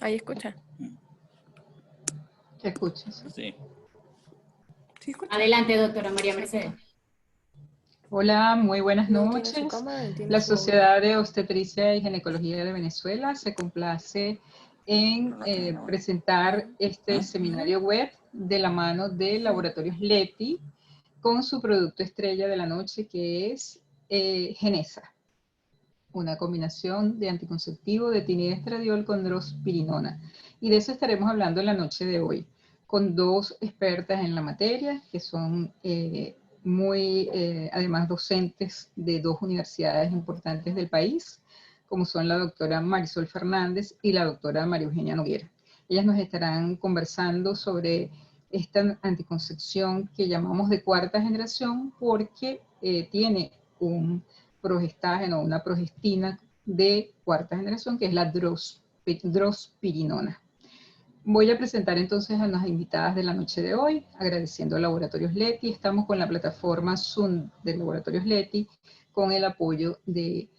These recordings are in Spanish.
Ahí escucha. ¿Te escuchas? Sí. ¿Sí escucha? Adelante, doctora María Mercedes. Hola, muy buenas No tiene su noches. cámara, ni tiene La su- Sociedad de Obstetricia y Ginecología de Venezuela se complace en No tiene nada. presentar este seminario web de la mano de Laboratorios Leti con su producto estrella de la noche, que es Genesa, una combinación de anticonceptivo de tiniestradiol con drospirinona. Y de eso estaremos hablando en la noche de hoy, con dos expertas en la materia, que son además docentes de dos universidades importantes del país, como son la doctora Marisol Fernández y la doctora María Eugenia Noguera. Ellas nos estarán conversando sobre esta anticoncepción que llamamos de cuarta generación porque tiene un progestágeno, una progestina de cuarta generación, que es la drospirinona. Voy a presentar entonces a las invitadas de la noche de hoy, agradeciendo a Laboratorios Leti. Estamos con la plataforma Zoom de Laboratorios Leti, con el apoyo de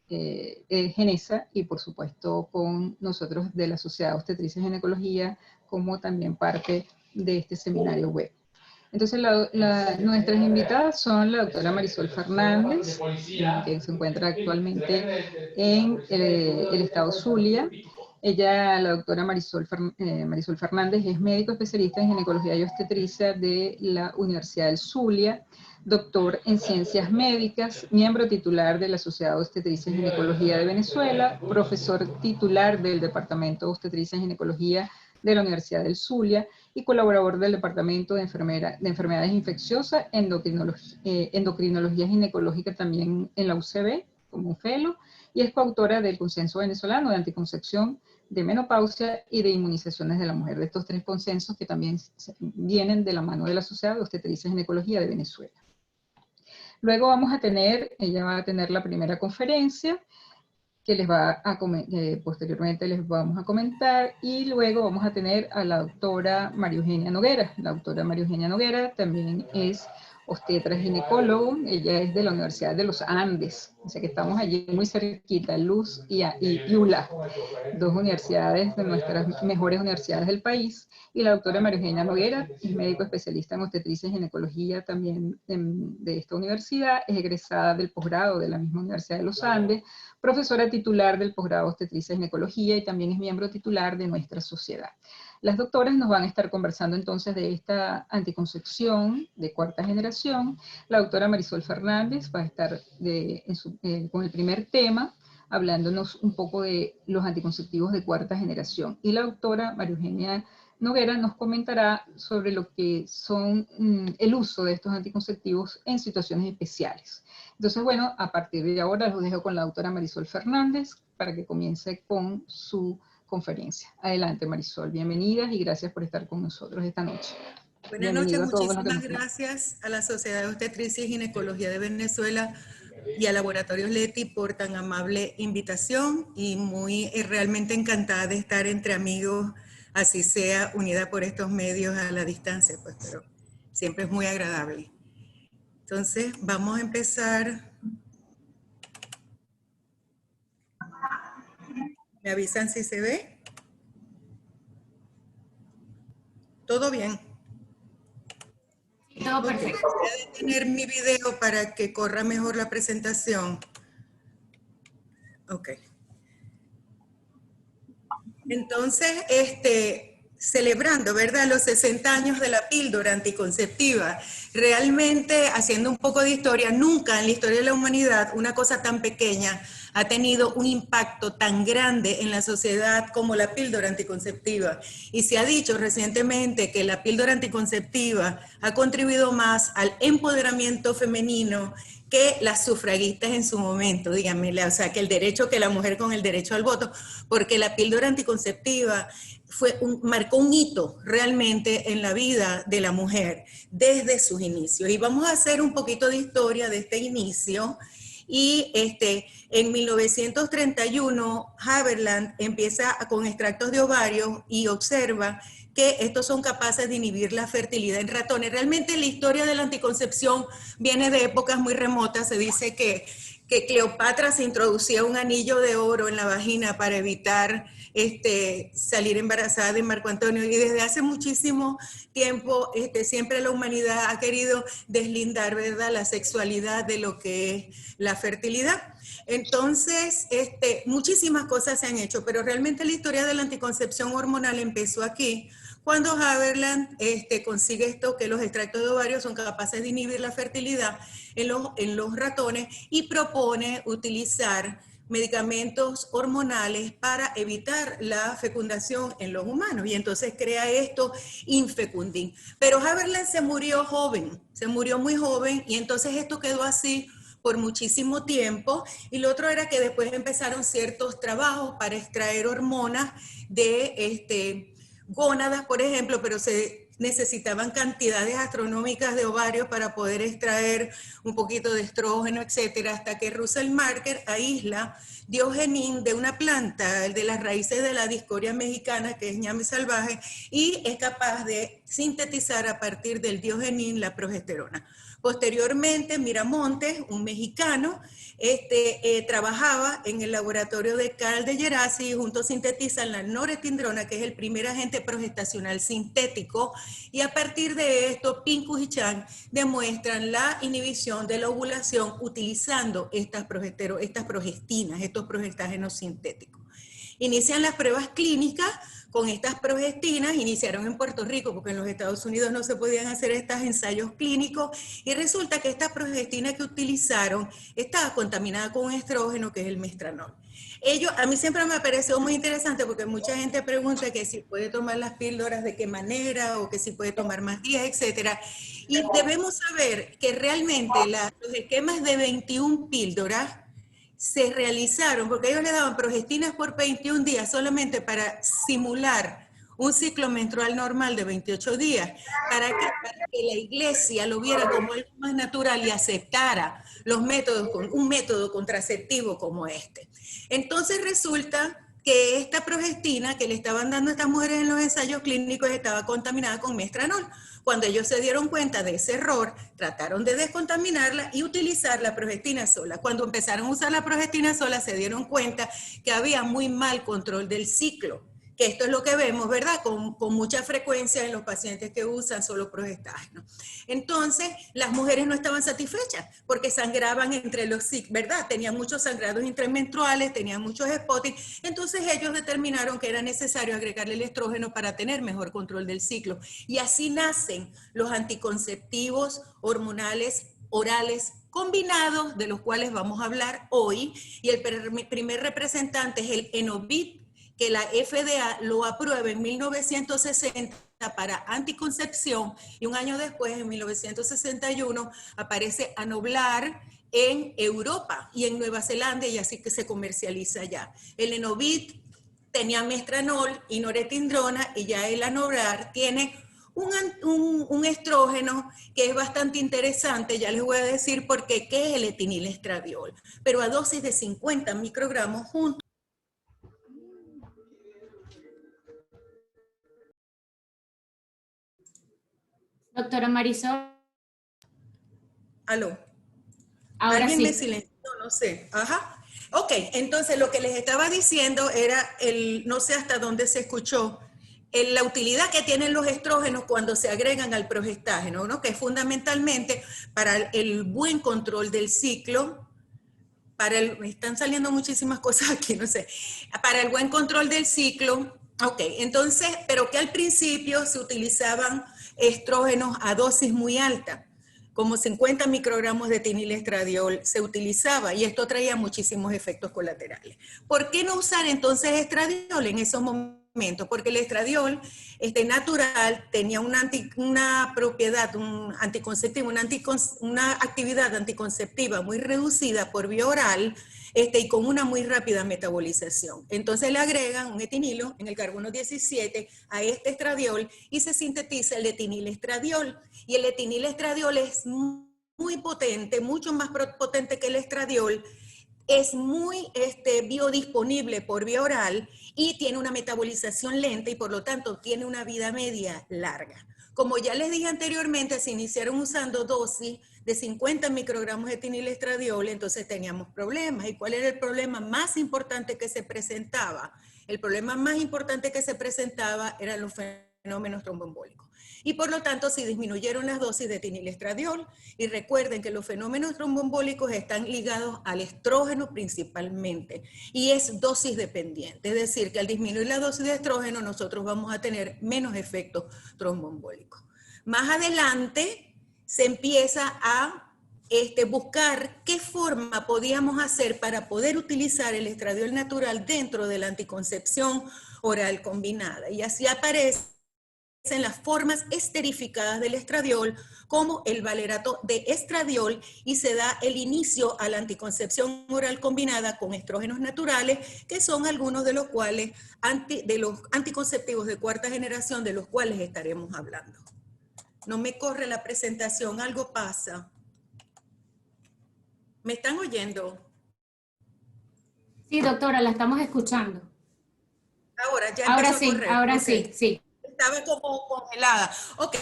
Genesa y por supuesto con nosotros de la Sociedad de Obstetricia y Ginecología, como también parte de este seminario web. Entonces, nuestras invitadas son la doctora Marisol Fernández, que se encuentra actualmente en el estado Zulia. Ella, la doctora Marisol Fernández, es médico especialista en ginecología y obstetricia de la Universidad del Zulia, doctor en ciencias médicas, miembro titular de la Sociedad de Obstetricia y Ginecología de Venezuela, profesor titular del Departamento de Obstetricia y Ginecología de la Universidad del Zulia, y colaborador del Departamento de Enfermedades Infecciosas, Endocrinología Ginecológica también en la UCB, como un fellow, y es coautora del Consenso Venezolano de Anticoncepción, de Menopausia y de Inmunizaciones de la Mujer, de estos tres consensos que también vienen de la mano de la Sociedad de Obstetricia y Ginecología de Venezuela. Luego ella va a tener la primera conferencia, que posteriormente les vamos a comentar, y luego vamos a tener a la doctora María Eugenia Noguera. La doctora María Eugenia Noguera también es obstetra ginecólogo, ella es de la Universidad de los Andes, o sea que estamos allí muy cerquita, Luz y ULA, dos universidades de nuestras mejores universidades del país, y la doctora María Eugenia Noguera es médico especialista en obstetricia y ginecología también de esta universidad, es egresada del posgrado de la misma Universidad de los Andes, profesora titular del posgrado Obstetricia y Ginecología y también es miembro titular de nuestra sociedad. Las doctoras nos van a estar conversando entonces de esta anticoncepción de cuarta generación. La doctora Marisol Fernández va a estar con el primer tema, hablándonos un poco de los anticonceptivos de cuarta generación. Y la doctora María Eugenia Noguera nos comentará sobre lo que son el uso de estos anticonceptivos en situaciones especiales. Entonces, bueno, a partir de ahora los dejo con la doctora Marisol Fernández para que comience con su conferencia. Adelante, Marisol, bienvenidas y gracias por estar con nosotros esta noche. Buenas noches, muchísimas gracias a la Sociedad de Obstetricia y Ginecología de Venezuela y a Laboratorios Leti por tan amable invitación y realmente encantada de estar entre amigos, así sea unida por estos medios a la distancia, pues, pero siempre es muy agradable. Entonces, vamos a empezar. ¿Me avisan si se ve? ¿Todo bien? Todo perfecto. Voy a detener mi video para que corra mejor la presentación. Ok. Entonces, celebrando, ¿verdad?, los 60 años de la píldora anticonceptiva, realmente haciendo un poco de historia, nunca en la historia de la humanidad una cosa tan pequeña ha tenido un impacto tan grande en la sociedad como la píldora anticonceptiva. Y se ha dicho recientemente que la píldora anticonceptiva ha contribuido más al empoderamiento femenino que las sufragistas en su momento, díganme, o sea, que el derecho, que la mujer con el derecho al voto, porque la píldora anticonceptiva marcó un hito realmente en la vida de la mujer desde sus inicios. Y vamos a hacer un poquito de historia de este inicio. Y en 1931, Haberland empieza con extractos de ovarios y observa que estos son capaces de inhibir la fertilidad en ratones. Realmente la historia de la anticoncepción viene de épocas muy remotas. Se dice que Cleopatra se introducía un anillo de oro en la vagina para evitar salir embarazada de Marco Antonio, y desde hace muchísimo tiempo siempre la humanidad ha querido deslindar, ¿verdad?, la sexualidad de lo que es la fertilidad. Entonces, muchísimas cosas se han hecho, pero realmente la historia de la anticoncepción hormonal empezó aquí, cuando Haberland consigue esto, que los extractos de ovarios son capaces de inhibir la fertilidad en los ratones, y propone utilizar medicamentos hormonales para evitar la fecundación en los humanos, y entonces crea esto Infecundin. Pero Haberland se murió joven, se murió muy joven, y entonces esto quedó así por muchísimo tiempo. Y lo otro era que después empezaron ciertos trabajos para extraer hormonas de gónadas, por ejemplo, pero se necesitaban cantidades astronómicas de ovarios para poder extraer un poquito de estrógeno, etcétera, hasta que Russell Marker aísla diogenin de una planta, de las raíces de la discoria mexicana, que es ñame salvaje, y es capaz de sintetizar a partir del diogenin la progesterona. Posteriormente, Miramontes, un mexicano, trabajaba en el laboratorio de Carl de Gerasi, y juntos sintetizan la noretindrona, que es el primer agente progestacional sintético, y a partir de esto, Pincus y Chang demuestran la inhibición de la ovulación utilizando estas progestinas, estos progestágenos sintéticos. Inician las pruebas clínicas con estas progestinas, iniciaron en Puerto Rico, porque en los Estados Unidos no se podían hacer estos ensayos clínicos, y resulta que esta progestina que utilizaron estaba contaminada con un estrógeno, que es el mestranol. A mí siempre me pareció muy interesante, porque mucha gente pregunta que si puede tomar las píldoras, de qué manera, o que si puede tomar más días, etcétera. Y debemos saber que realmente los esquemas de 21 píldoras se realizaron porque ellos le daban progestinas por 21 días solamente para simular un ciclo menstrual normal de 28 días, para que la iglesia lo viera como algo más natural y aceptara un método contraceptivo como este. Entonces resulta que esta progestina que le estaban dando a estas mujeres en los ensayos clínicos estaba contaminada con mestranol. Cuando ellos se dieron cuenta de ese error, trataron de descontaminarla y utilizar la progestina sola. Cuando empezaron a usar la progestina sola, se dieron cuenta que había muy mal control del ciclo, que esto es lo que vemos, ¿verdad?, con mucha frecuencia en los pacientes que usan solo progestágeno. Entonces, las mujeres no estaban satisfechas porque sangraban entre los ciclos, ¿verdad? Tenían muchos sangrados intramenstruales, tenían muchos spotting. Entonces, ellos determinaron que era necesario agregarle el estrógeno para tener mejor control del ciclo. Y así nacen los anticonceptivos hormonales orales combinados, de los cuales vamos a hablar hoy. Y el primer representante es el Enovit, que la FDA lo aprueba en 1960 para anticoncepción, y un año después, en 1961, aparece Anoblar en Europa y en Nueva Zelanda, y así que se comercializa ya. El Enovit tenía mestranol y noretindrona, y ya el Anoblar tiene un estrógeno que es bastante interesante. Ya les voy a decir por qué, que es el etinilestradiol, pero a dosis de 50 microgramos juntos. Doctora Marisol. Aló. Ahora ¿Alguien sí. me silenció? No sé. Ajá. Ok, entonces lo que les estaba diciendo era no sé hasta dónde se escuchó, la utilidad que tienen los estrógenos cuando se agregan al progestágeno, ¿no?, que es fundamentalmente para el buen control del ciclo, me están saliendo muchísimas cosas aquí, no sé, para el buen control del ciclo. Ok, entonces, pero que al principio se utilizaban estrógenos a dosis muy alta, como 50 microgramos de etinilestradiol se utilizaba, y esto traía muchísimos efectos colaterales. ¿Por qué no usar entonces estradiol en esos momentos porque el estradiol natural tenía una propiedad, un anticonceptivo, una actividad anticonceptiva muy reducida por vía oral, y con una muy rápida metabolización. Entonces le agregan un etinilo en el carbono 17 a este estradiol y se sintetiza el etinilestradiol. Y el etinilestradiol es muy potente, mucho más potente que el estradiol, es muy biodisponible por vía oral y tiene una metabolización lenta y por lo tanto tiene una vida media larga. Como ya les dije anteriormente, se iniciaron usando dosis de 50 microgramos de etinilestradiol, entonces teníamos problemas. ¿Y cuál era el problema más importante que se presentaba? El problema más importante que se presentaba eran los fenómenos tromboembólicos. Y por lo tanto se disminuyeron las dosis de etinilestradiol. Y recuerden que los fenómenos tromboembólicos están ligados al estrógeno principalmente. Y es dosis dependiente. Es decir, que al disminuir la dosis de estrógeno nosotros vamos a tener menos efectos tromboembólicos. Más adelante se empieza a buscar qué forma podíamos hacer para poder utilizar el estradiol natural dentro de la anticoncepción oral combinada. Y así aparecen las formas esterificadas del estradiol como el valerato de estradiol y se da el inicio a la anticoncepción oral combinada con estrógenos naturales, que son algunos de los cuales de los anticonceptivos de cuarta generación de los cuales estaremos hablando. No me corre la presentación, algo pasa. ¿Me están oyendo? Sí, doctora, la estamos escuchando. Ahora ya ahora empezó sí, a correr. ahora Okay. sí. Estaba como congelada. Ok.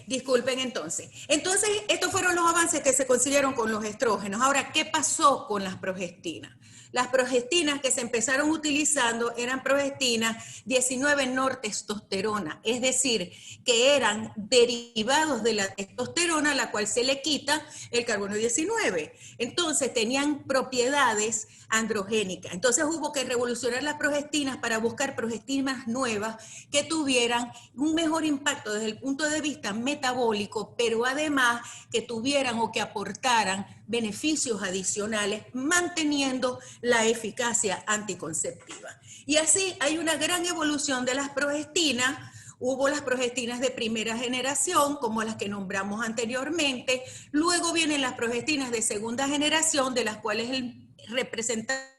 Disculpen entonces. Entonces, estos fueron los avances que se consiguieron con los estrógenos. Ahora, ¿qué pasó con las progestinas? Las progestinas que se empezaron utilizando eran progestinas 19-nortestosterona, es decir, que eran derivados de la testosterona, a la cual se le quita el carbono 19. Entonces, tenían propiedades androgénicas. Entonces, hubo que revolucionar las progestinas para buscar progestinas nuevas que tuvieran un mejor impacto desde el punto de vista metabólico, pero además que tuvieran o que aportaran beneficios adicionales, manteniendo la eficacia anticonceptiva. Y así hay una gran evolución de las progestinas. Hubo las progestinas de primera generación, como las que nombramos anteriormente. Luego vienen las progestinas de segunda generación, de las cuales el representante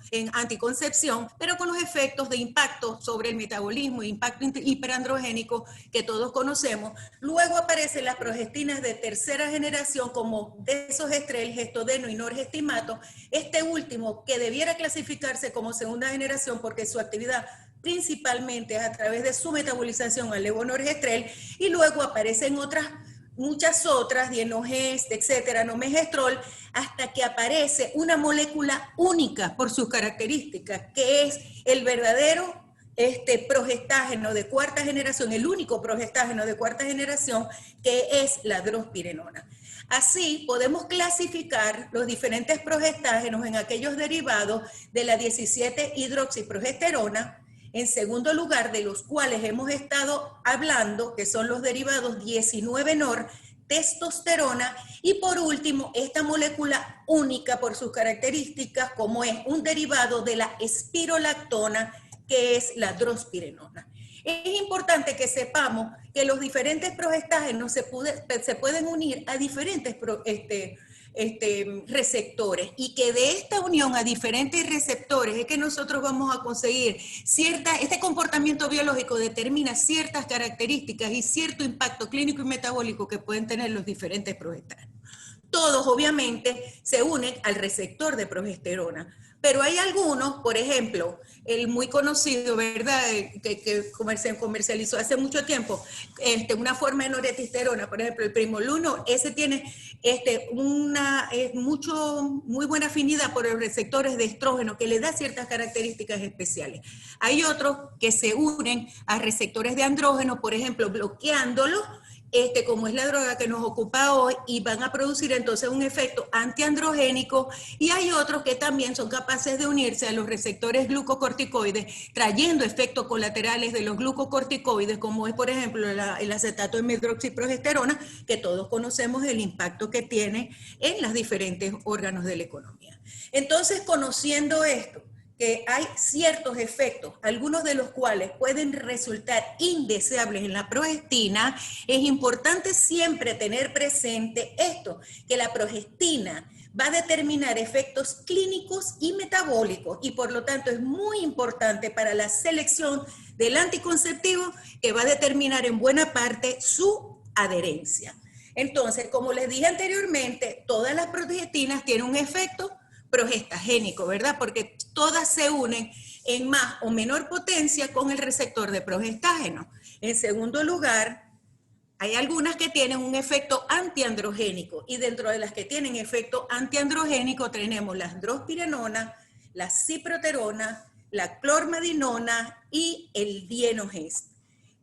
en anticoncepción, pero con los efectos de impacto sobre el metabolismo, impacto hiperandrogénico que todos conocemos. Luego aparecen las progestinas de tercera generación como desogestrel, gestodeno y norgestimato, este último que debiera clasificarse como segunda generación porque su actividad principalmente es a través de su metabolización al levonorgestrel, y luego aparecen muchas otras, dienogest, etcétera, nomegestrol, hasta que aparece una molécula única por sus características, que es el verdadero progestágeno de cuarta generación, el único progestágeno de cuarta generación, que es la drospirenona. Así podemos clasificar los diferentes progestágenos en aquellos derivados de la 17-hidroxiprogesterona, en segundo lugar, de los cuales hemos estado hablando, que son los derivados 19-nor-testosterona, y por último, esta molécula única por sus características, como es un derivado de la espirolactona, que es la drospirenona. Es importante que sepamos que los diferentes progestágenos se pueden unir a diferentes receptores, y que de esta unión a diferentes receptores es que nosotros vamos a conseguir este comportamiento biológico determina ciertas características y cierto impacto clínico y metabólico que pueden tener los diferentes progestágenos. Todos obviamente se unen al receptor de progesterona, pero hay algunos, por ejemplo, el muy conocido, ¿verdad?, que se comercializó hace mucho tiempo, una forma de noretisterona, por ejemplo, el Primolunor, ese tiene muy buena afinidad por los receptores de estrógeno, que le da ciertas características especiales. Hay otros que se unen a receptores de andrógeno, por ejemplo, bloqueándolos, como es la droga que nos ocupa hoy, y van a producir entonces un efecto antiandrogénico, y hay otros que también son capaces de unirse a los receptores glucocorticoides, trayendo efectos colaterales de los glucocorticoides, como es por ejemplo el acetato de medroxiprogesterona, que todos conocemos el impacto que tiene en los diferentes órganos de la economía. Entonces, conociendo esto, que hay ciertos efectos, algunos de los cuales pueden resultar indeseables en la progestina, es importante siempre tener presente esto, que la progestina va a determinar efectos clínicos y metabólicos y por lo tanto es muy importante para la selección del anticonceptivo que va a determinar en buena parte su adherencia. Entonces, como les dije anteriormente, todas las progestinas tienen un efecto progestagénico, ¿verdad? Porque todas se unen en más o menor potencia con el receptor de progestágeno. En segundo lugar, hay algunas que tienen un efecto antiandrogénico y dentro de las que tienen efecto antiandrogénico tenemos la androspirenona, la ciproterona, la clormadinona y el dienogest.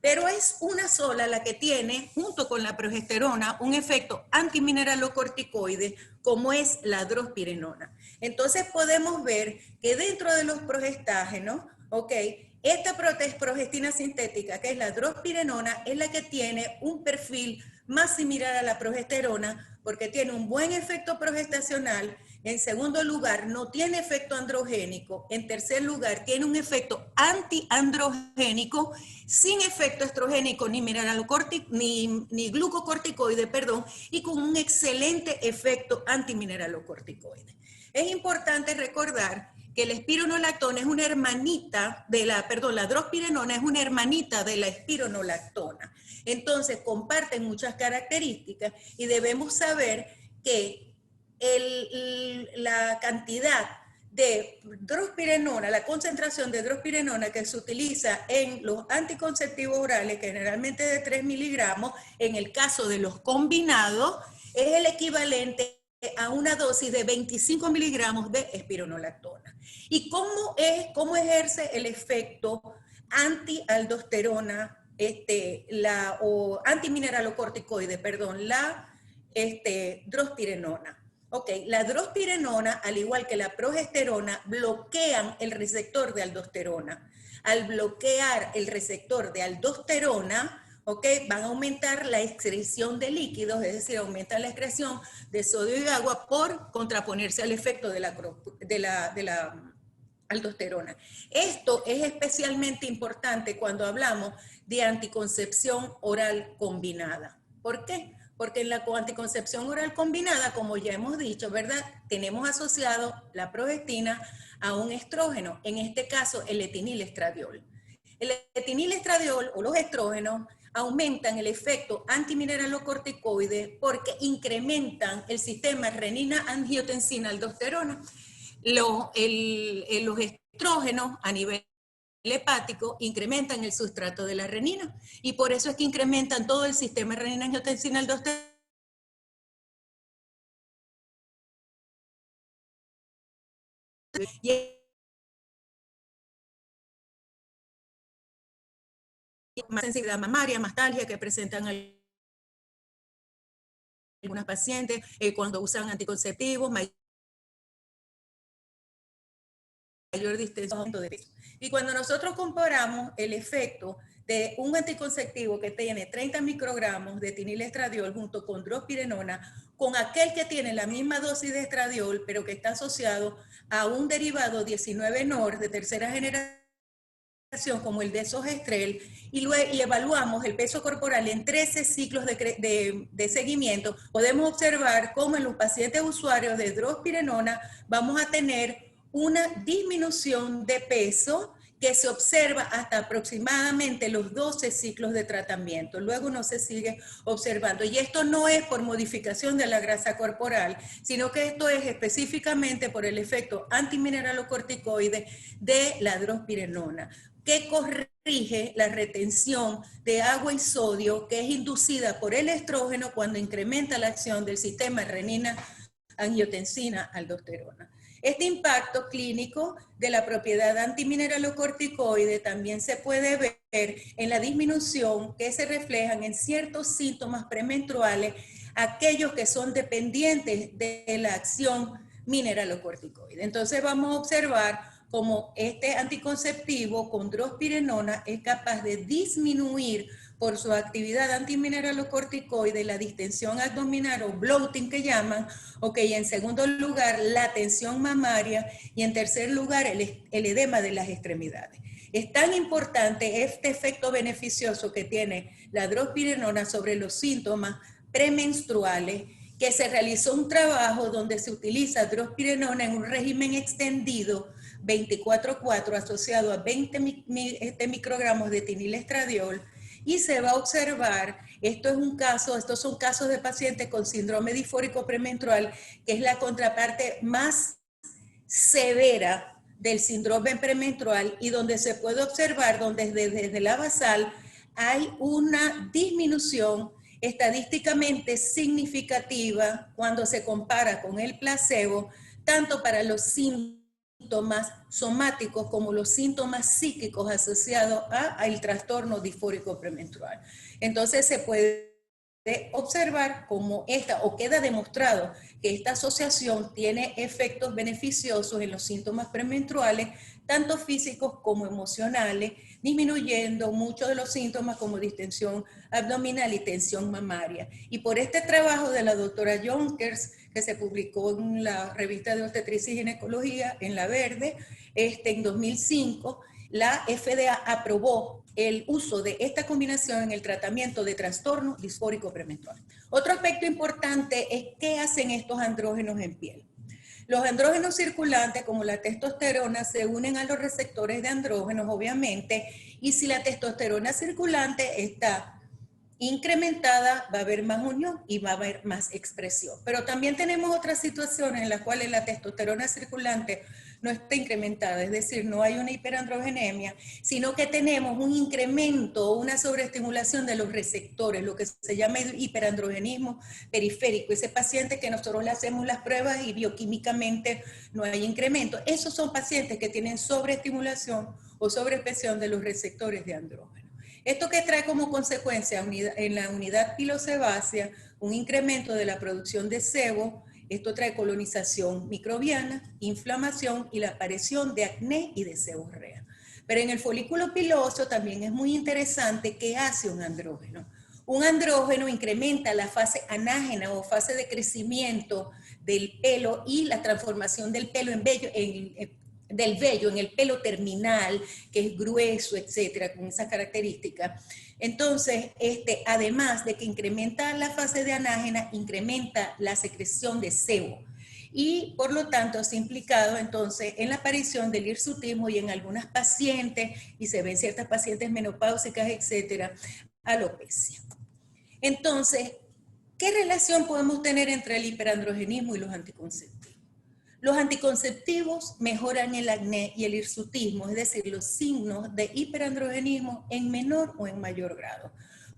Pero es una sola la que tiene, junto con la progesterona, un efecto antimineralocorticoide, como es la drospirenona. Entonces podemos ver que dentro de los progestágenos, ¿ok?, esta progestina sintética, que es la drospirenona, es la que tiene un perfil más similar a la progesterona, porque tiene un buen efecto progestacional. En segundo lugar, no tiene efecto androgénico. En tercer lugar, tiene un efecto antiandrogénico, sin efecto estrogénico ni glucocorticoide, perdón, y con un excelente efecto antimineralocorticoide. Es importante recordar que la espironolactona es una hermanita de la drospirenona es una hermanita de la espironolactona. Entonces, comparten muchas características y debemos saber que la cantidad de drospirenona, la concentración de drospirenona que se utiliza en los anticonceptivos orales, generalmente de 3 miligramos, en el caso de los combinados, es el equivalente a una dosis de 25 miligramos de espironolactona. ¿Y cómo ejerce el efecto antialdosterona, o antimineralocorticoide, perdón, la drospirenona? Ok, la drospirenona, al igual que la progesterona, bloquean el receptor de aldosterona. Al bloquear el receptor de aldosterona, ¿okay?, van a aumentar la excreción de líquidos, es decir, aumentan la excreción de sodio y agua por contraponerse al efecto de la aldosterona. Esto es especialmente importante cuando hablamos de anticoncepción oral combinada. ¿Por qué? Porque en la anticoncepción oral combinada, como ya hemos dicho, ¿verdad?, tenemos asociado la progestina a un estrógeno, en este caso el etinilestradiol. El etinilestradiol o los estrógenos aumentan el efecto antimineralocorticoide porque incrementan el sistema renina-angiotensina-aldosterona. Los estrógenos a nivel hepático incrementan el sustrato de la renina y por eso es que incrementan todo el sistema renina-angiotensina-aldosterona. Más sensibilidad mamaria, mastalgia que presentan algunas pacientes cuando usan anticonceptivos, mayor distensión de peso. Y cuando nosotros comparamos el efecto de un anticonceptivo que tiene 30 microgramos de etinilestradiol junto con drospirenona, con aquel que tiene la misma dosis de estradiol, pero que está asociado a un derivado 19-NOR de tercera generación, como el desogestrel, y evaluamos el peso corporal en 13 ciclos de seguimiento, podemos observar cómo en los pacientes usuarios de drospirenona vamos a tener una disminución de peso que se observa hasta aproximadamente los 12 ciclos de tratamiento. Luego no se sigue observando. Y esto no es por modificación de la grasa corporal, sino que esto es específicamente por el efecto antimineralocorticoide de la drospirenona, que corrige la retención de agua y sodio que es inducida por el estrógeno cuando incrementa la acción del sistema renina-angiotensina-aldosterona. Este impacto clínico de la propiedad antimineralocorticoide también se puede ver en la disminución que se reflejan en ciertos síntomas premenstruales, aquellos que son dependientes de la acción mineralocorticoide. Entonces vamos a observar cómo este anticonceptivo con drospirenona es capaz de disminuir por su actividad antimineralocorticoide, la distensión abdominal o bloating que llaman, ok, en segundo lugar, la tensión mamaria y en tercer lugar, el edema de las extremidades. Es tan importante este efecto beneficioso que tiene la drospirenona sobre los síntomas premenstruales, que se realizó un trabajo donde se utiliza drospirenona en un régimen extendido 24/4 asociado a 20 microgramos de etinilestradiol, y se va a observar, estos son casos de pacientes con síndrome disfórico premenstrual, que es la contraparte más severa del síndrome premenstrual y donde se puede observar, donde desde la basal hay una disminución estadísticamente significativa cuando se compara con el placebo, tanto para los síntomas somáticos como los síntomas psíquicos asociados al trastorno disfórico premenstrual. Entonces se puede observar cómo queda demostrado que esta asociación tiene efectos beneficiosos en los síntomas premenstruales, tanto físicos como emocionales, disminuyendo muchos de los síntomas como distensión abdominal y tensión mamaria. Y por este trabajo de la doctora Jonkers, que se publicó en la revista de obstetricia y ginecología, en La Verde, en 2005, la FDA aprobó el uso de esta combinación en el tratamiento de trastorno disfórico premenstrual. Otro aspecto importante es qué hacen estos andrógenos en piel. Los andrógenos circulantes, como la testosterona, se unen a los receptores de andrógenos, obviamente, y si la testosterona circulante está incrementada, va a haber más unión y va a haber más expresión. Pero también tenemos otras situaciones en las cuales la testosterona circulante no está incrementada, es decir, no hay una hiperandrogenemia, sino que tenemos un incremento, una sobreestimulación de los receptores, lo que se llama hiperandrogenismo periférico. Ese paciente que nosotros le hacemos las pruebas y bioquímicamente no hay incremento. Esos son pacientes que tienen sobreestimulación o sobreexpresión de los receptores de andrógeno. Esto que trae como consecuencia en la unidad pilosebácea un incremento de la producción de sebo. Esto trae colonización microbiana, inflamación y la aparición de acné y de seborrea. Pero en el folículo piloso también es muy interesante qué hace un andrógeno. Un andrógeno incrementa la fase anágena o fase de crecimiento del pelo y la transformación del pelo en vello, del vello en el pelo terminal, que es grueso, etcétera, con esas características. Entonces, además de que incrementa la fase de anágena, incrementa la secreción de sebo. Y por lo tanto, se ha implicado entonces en la aparición del hirsutismo y en algunas pacientes, y se ven ciertas pacientes menopáusicas, etcétera, alopecia. Entonces, ¿qué relación podemos tener entre el hiperandrogenismo y los anticonceptivos? Los anticonceptivos mejoran el acné y el hirsutismo, es decir, los signos de hiperandrogenismo en menor o en mayor grado,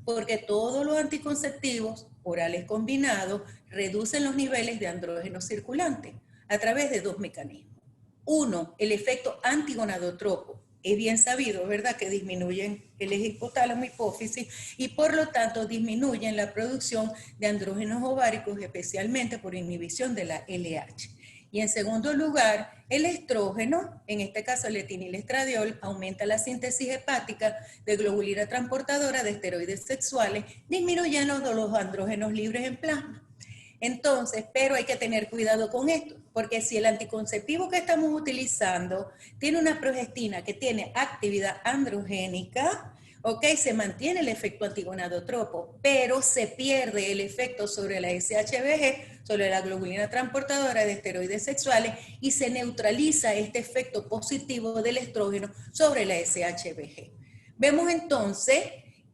porque todos los anticonceptivos orales combinados reducen los niveles de andrógeno circulante a través de dos mecanismos. Uno, el efecto antigonadotropo. Es bien sabido, ¿verdad?, que disminuyen el eje hipotálamo hipófisis y por lo tanto disminuyen la producción de andrógenos ováricos, especialmente por inhibición de la LH. Y en segundo lugar, el estrógeno, en este caso el etinilestradiol, aumenta la síntesis hepática de globulina transportadora de esteroides sexuales, disminuyendo los andrógenos libres en plasma. Entonces, pero hay que tener cuidado con esto, porque si el anticonceptivo que estamos utilizando tiene una progestina que tiene actividad androgénica, ok, se mantiene el efecto antigonadotropo, pero se pierde el efecto sobre la SHBG, sobre la globulina transportadora de esteroides sexuales, y se neutraliza este efecto positivo del estrógeno sobre la SHBG. Vemos entonces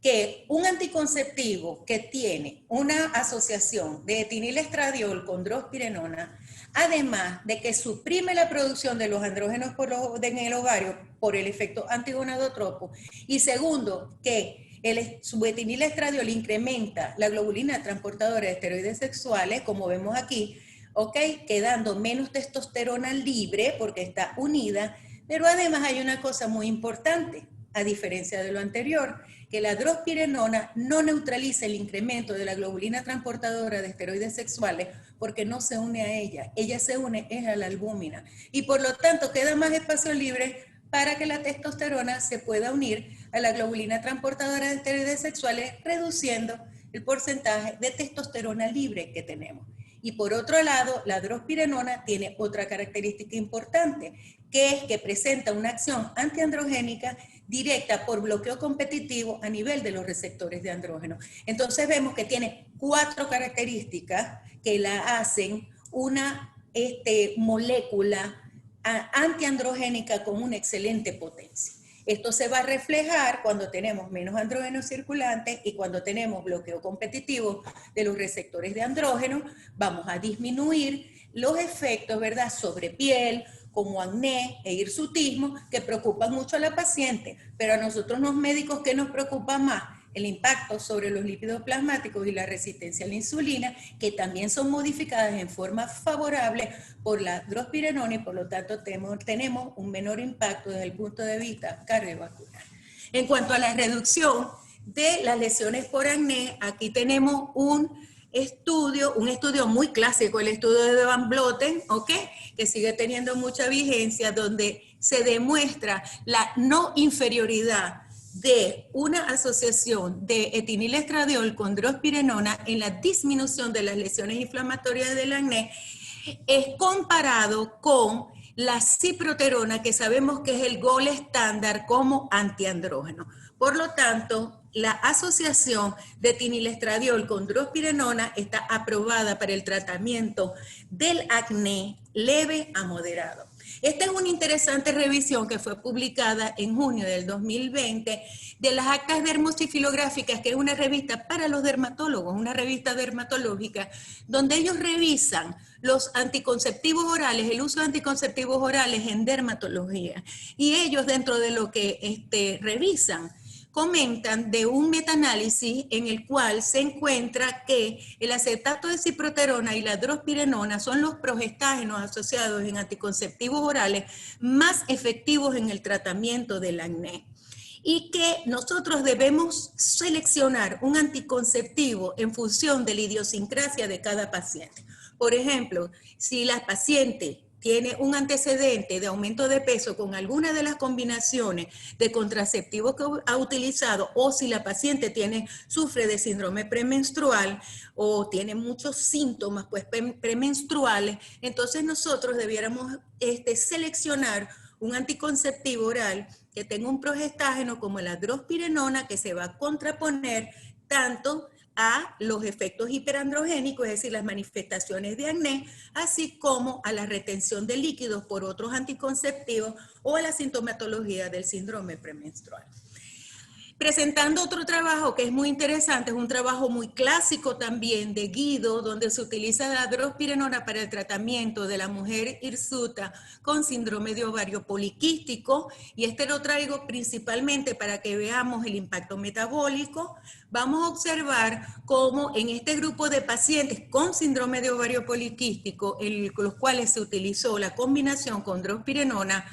que un anticonceptivo que tiene una asociación de etinilestradiol con drospirenona, además de que suprime la producción de los andrógenos en el ovario por el efecto antigonadotropo, y segundo, que el etinilestradiol incrementa la globulina transportadora de esteroides sexuales, como vemos aquí, ¿ok?, quedando menos testosterona libre porque está unida, pero además hay una cosa muy importante, a diferencia de lo anterior, que la drospirenona no neutraliza el incremento de la globulina transportadora de esteroides sexuales porque no se une a ella se une a la albúmina y por lo tanto queda más espacio libre para que la testosterona se pueda unir a la globulina transportadora de esteroides sexuales, reduciendo el porcentaje de testosterona libre que tenemos. Y por otro lado, la drospirenona tiene otra característica importante, que es que presenta una acción antiandrogénica directa por bloqueo competitivo a nivel de los receptores de andrógeno. Entonces vemos que tiene 4 características que la hacen una molécula antiandrogénica con una excelente potencia. Esto se va a reflejar cuando tenemos menos andrógenos circulantes y cuando tenemos bloqueo competitivo de los receptores de andrógeno, vamos a disminuir los efectos, ¿verdad?, sobre piel, como acné e hirsutismo, que preocupan mucho a la paciente, pero a nosotros los médicos, ¿qué nos preocupa más? El impacto sobre los lípidos plasmáticos y la resistencia a la insulina, que también son modificadas en forma favorable por la drospirenona y por lo tanto tenemos un menor impacto desde el punto de vista cardiovascular. En cuanto a la reducción de las lesiones por acné, aquí tenemos un estudio muy clásico, el estudio de Van Vleuten, ¿ok?, que sigue teniendo mucha vigencia, donde se demuestra la no inferioridad de una asociación de etinilestradiol con drospirenona en la disminución de las lesiones inflamatorias del acné, es comparado con la ciproterona, que sabemos que es el gold estándar como antiandrógeno. Por lo tanto, la asociación de etinilestradiol con drospirenona está aprobada para el tratamiento del acné leve a moderado. Esta es una interesante revisión que fue publicada en junio del 2020 de las actas dermosifilográficas, que es una revista para los dermatólogos, una revista dermatológica, donde ellos revisan los anticonceptivos orales, el uso de anticonceptivos orales en dermatología. Y ellos, dentro de lo que revisan, comentan de un metaanálisis en el cual se encuentra que el acetato de ciproterona y la drospirenona son los progestágenos asociados en anticonceptivos orales más efectivos en el tratamiento del acné. Y que nosotros debemos seleccionar un anticonceptivo en función de la idiosincrasia de cada paciente. Por ejemplo, si la paciente tiene un antecedente de aumento de peso con alguna de las combinaciones de contraceptivos que ha utilizado, o si la paciente sufre de síndrome premenstrual o tiene muchos síntomas premenstruales, entonces nosotros debiéramos seleccionar un anticonceptivo oral que tenga un progestágeno como la drospirenona, que se va a contraponer tanto a los efectos hiperandrogénicos, es decir, las manifestaciones de acné, así como a la retención de líquidos por otros anticonceptivos o a la sintomatología del síndrome premenstrual. Presentando otro trabajo que es muy interesante, es un trabajo muy clásico también de Guido, donde se utiliza la drospirenona para el tratamiento de la mujer hirsuta con síndrome de ovario poliquístico, y lo traigo principalmente para que veamos el impacto metabólico. Vamos a observar cómo en este grupo de pacientes con síndrome de ovario poliquístico, en los cuales se utilizó la combinación con drospirenona,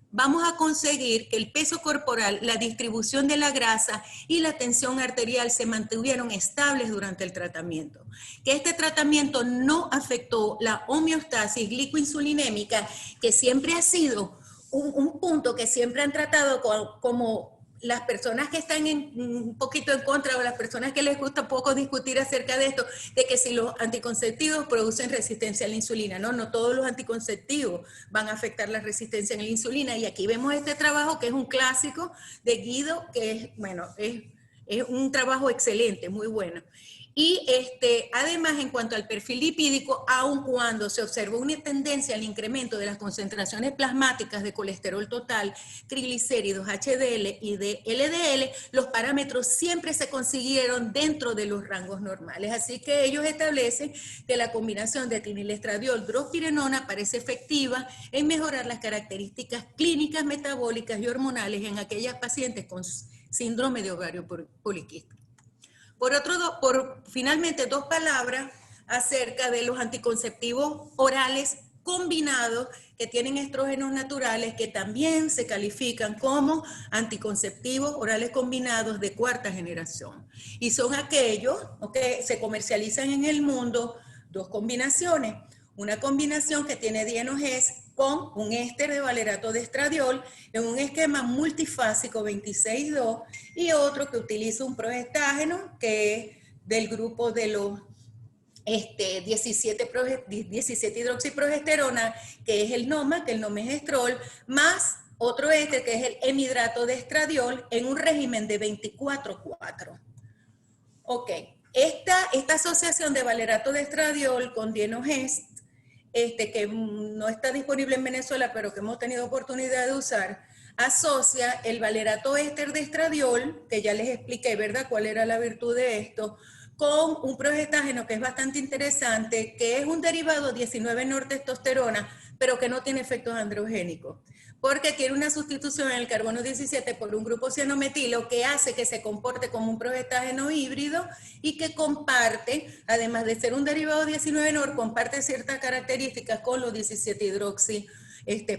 vamos a conseguir que el peso corporal, la distribución de la grasa y la tensión arterial se mantuvieron estables durante el tratamiento. Que este tratamiento no afectó la homeostasis glicoinsulinémica, que siempre ha sido un punto que siempre han tratado como las personas que están un poquito en contra, o las personas que les gusta poco discutir acerca de esto, de que si los anticonceptivos producen resistencia a la insulina. No todos los anticonceptivos van a afectar la resistencia a la insulina, y aquí vemos este trabajo que es un clásico de Guido, que es un trabajo excelente, muy bueno. Y además, en cuanto al perfil lipídico, aun cuando se observó una tendencia al incremento de las concentraciones plasmáticas de colesterol total, triglicéridos, HDL y de LDL, los parámetros siempre se consiguieron dentro de los rangos normales. Así que ellos establecen que la combinación de etinilestradiol, drospirenona parece efectiva en mejorar las características clínicas, metabólicas y hormonales en aquellas pacientes con síndrome de ovario poliquístico. Finalmente, 2 palabras acerca de los anticonceptivos orales combinados que tienen estrógenos naturales, que también se califican como anticonceptivos orales combinados de 4ª generación. Y son aquellos que se comercializan en el mundo 2 combinaciones. Una combinación que tiene dienogés con un éster de valerato de estradiol en un esquema multifásico 26,2 y otro que utiliza un progestágeno que es del grupo de los 17 hidroxiprogesterona, que es el NOMA, que el nomegestrol, más otro éster que es el hemidrato de estradiol en un régimen de 24/4. Ok, esta asociación de valerato de estradiol con Dienogest, que no está disponible en Venezuela, pero que hemos tenido oportunidad de usar, asocia el valerato éster de estradiol, que ya les expliqué, ¿verdad?, cuál era la virtud de esto, con un progestágeno que es bastante interesante, que es un derivado 19-nortestosterona, pero que no tiene efectos androgénicos, porque tiene una sustitución en el carbono 17 por un grupo cianometilo que hace que se comporte como un progestágeno híbrido y que comparte, además de ser un derivado 19-nor, comparte ciertas características con los 17-hidroxi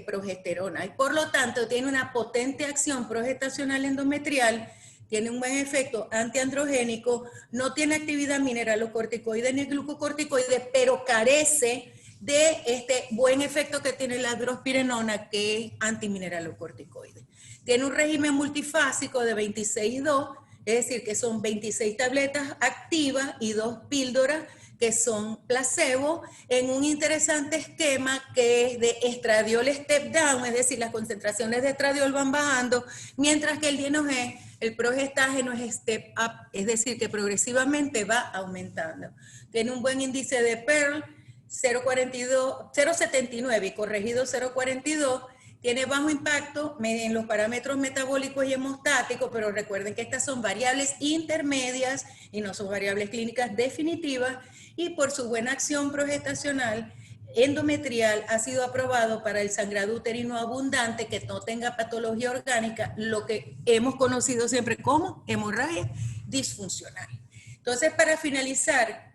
progesterona, y por lo tanto tiene una potente acción progestacional endometrial, tiene un buen efecto antiandrogénico, no tiene actividad mineralocorticoide ni glucocorticoide, pero carece de este buen efecto que tiene la drospirenona, que es antimineralocorticoide. Tiene un régimen multifásico de 26,2, es decir, que son 26 tabletas activas y 2 píldoras que son placebo, en un interesante esquema que es de estradiol step down, es decir, las concentraciones de estradiol van bajando, mientras que el Dienogest, el progestágeno, es step up, es decir, que progresivamente va aumentando. Tiene un buen índice de Pearl, 0,79 y corregido 0,42, tiene bajo impacto en los parámetros metabólicos y hemostáticos, pero recuerden que estas son variables intermedias y no son variables clínicas definitivas, y por su buena acción progestacional endometrial ha sido aprobado para el sangrado uterino abundante que no tenga patología orgánica, lo que hemos conocido siempre como hemorragia disfuncional. Entonces, para finalizar,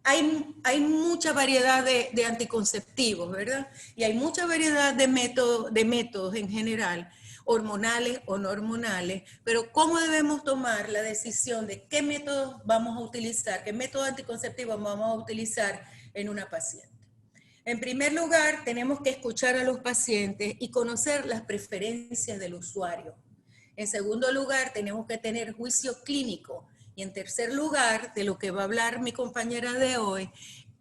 hay mucha variedad de anticonceptivos, ¿verdad? Y hay mucha variedad de métodos en general, hormonales o no hormonales, pero ¿cómo debemos tomar la decisión de qué métodos vamos a utilizar, qué método anticonceptivo vamos a utilizar en una paciente? En primer lugar, tenemos que escuchar a los pacientes y conocer las preferencias del usuario. En segundo lugar, tenemos que tener juicio clínico. Y en tercer lugar, de lo que va a hablar mi compañera de hoy,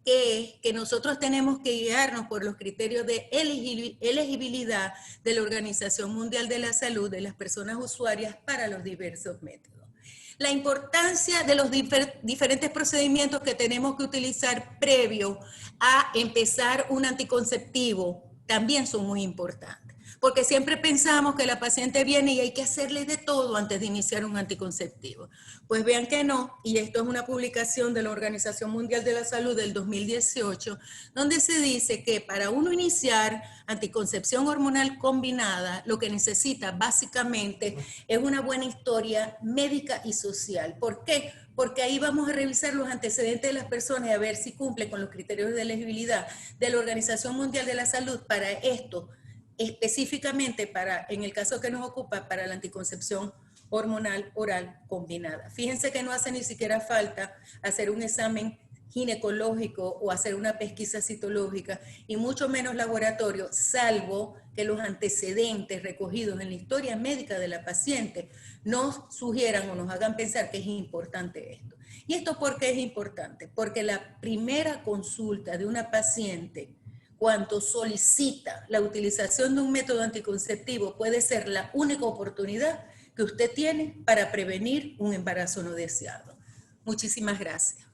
que nosotros tenemos que guiarnos por los criterios de elegibilidad de la Organización Mundial de la Salud de las personas usuarias para los diversos métodos. La importancia de los diferentes procedimientos que tenemos que utilizar previo a empezar un anticonceptivo también son muy importantes. Porque siempre pensamos que la paciente viene y hay que hacerle de todo antes de iniciar un anticonceptivo. Pues vean que no, y esto es una publicación de la Organización Mundial de la Salud del 2018, donde se dice que para uno iniciar anticoncepción hormonal combinada, lo que necesita básicamente es una buena historia médica y social. ¿Por qué? Porque ahí vamos a revisar los antecedentes de las personas y a ver si cumple con los criterios de elegibilidad de la Organización Mundial de la Salud para esto, específicamente para, en el caso que nos ocupa, para la anticoncepción hormonal oral combinada. Fíjense que no hace ni siquiera falta hacer un examen ginecológico o hacer una pesquisa citológica y mucho menos laboratorio, salvo que los antecedentes recogidos en la historia médica de la paciente nos sugieran o nos hagan pensar que es importante esto. ¿Y esto por qué es importante? Porque la primera consulta de una paciente cuando solicita la utilización de un método anticonceptivo puede ser la única oportunidad que usted tiene para prevenir un embarazo no deseado. Muchísimas gracias.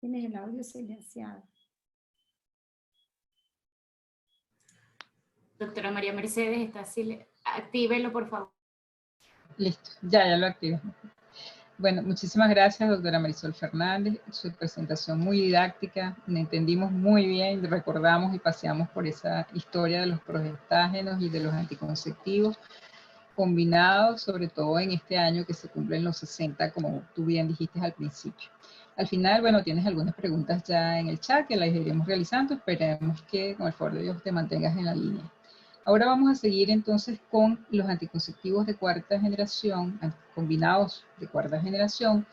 Tienes el audio silenciado. Doctora María Mercedes, está actívelo, por favor. Listo, ya lo activé. Bueno, muchísimas gracias, doctora Marisol Fernández. Su presentación muy didáctica, la entendimos muy bien, recordamos y paseamos por esa historia de los progestágenos y de los anticonceptivos combinados, sobre todo en este año que se cumplen los 60, como tú bien dijiste al principio. Al final, bueno, tienes algunas preguntas ya en el chat que las iremos realizando. Esperemos que, con el favor de Dios, te mantengas en la línea. Ahora vamos a seguir entonces con los anticonceptivos de cuarta generación, combinados de cuarta generación,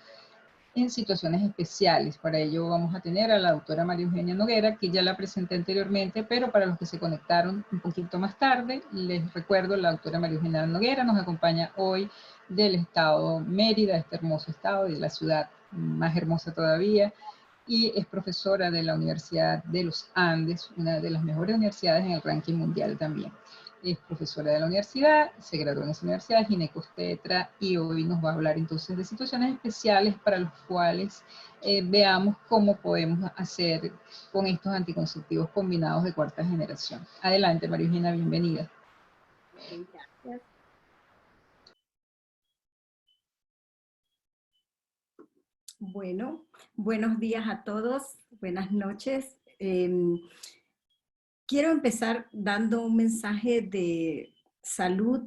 en situaciones especiales. Para ello vamos a tener a la doctora María Eugenia Noguera, que ya la presenté anteriormente, pero para los que se conectaron un poquito más tarde, les recuerdo, la doctora María Eugenia Noguera nos acompaña hoy del estado Mérida, este hermoso estado, y de la ciudad más hermosa todavía, y es profesora de la Universidad de los Andes, una de las mejores universidades en el ranking mundial también. Es profesora de la universidad, se graduó en esa universidad, ginecostetra, y hoy nos va a hablar entonces de situaciones especiales para los cuales veamos cómo podemos hacer con estos anticonceptivos combinados de cuarta generación. Adelante, María Eugenia, bienvenida. Gracias. Bueno, buenos días a todos, buenas noches. Quiero empezar dando un mensaje de salud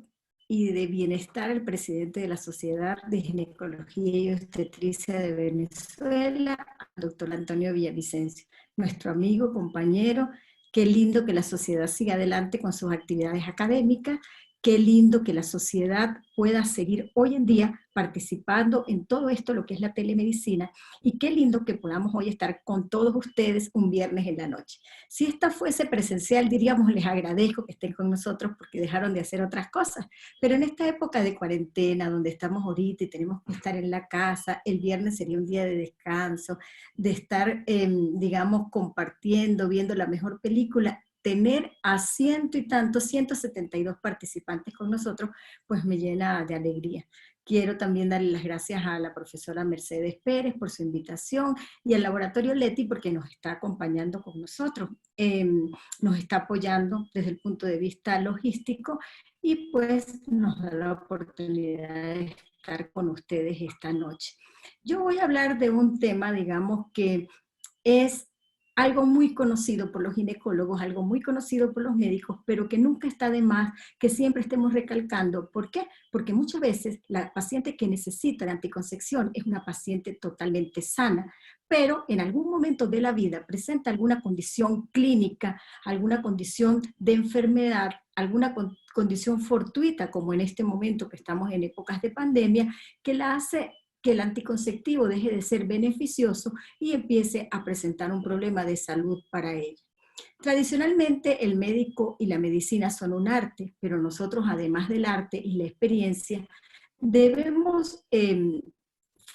y de bienestar al presidente de la Sociedad de Ginecología y Obstetricia de Venezuela, al doctor Antonio Villavicencio, nuestro amigo, compañero. Qué lindo que la sociedad siga adelante con sus actividades académicas. Qué lindo que la sociedad pueda seguir hoy en día participando en todo esto, lo que es la telemedicina, y qué lindo que podamos hoy estar con todos ustedes un viernes en la noche. Si esta fuese presencial, diríamos, les agradezco que estén con nosotros porque dejaron de hacer otras cosas, pero en esta época de cuarentena, donde estamos ahorita y tenemos que estar en la casa, el viernes sería un día de descanso, de estar, digamos, compartiendo, viendo la mejor película. Tener a 172 participantes con nosotros, pues me llena de alegría. Quiero también darle las gracias a la profesora Mercedes Pérez por su invitación y al Laboratorio Leti porque nos está acompañando con nosotros, nos está apoyando desde el punto de vista logístico y pues nos da la oportunidad de estar con ustedes esta noche. Yo voy a hablar de un tema, digamos, que es algo muy conocido por los ginecólogos, algo muy conocido por los médicos, pero que nunca está de más que siempre estemos recalcando. ¿Por qué? Porque muchas veces la paciente que necesita de anticoncepción es una paciente totalmente sana, pero en algún momento de la vida presenta alguna condición clínica, alguna condición de enfermedad, alguna condición fortuita, como en este momento que estamos en épocas de pandemia, que la hace que el anticonceptivo deje de ser beneficioso y empiece a presentar un problema de salud para ella. Tradicionalmente el médico y la medicina son un arte, pero nosotros además del arte y la experiencia debemos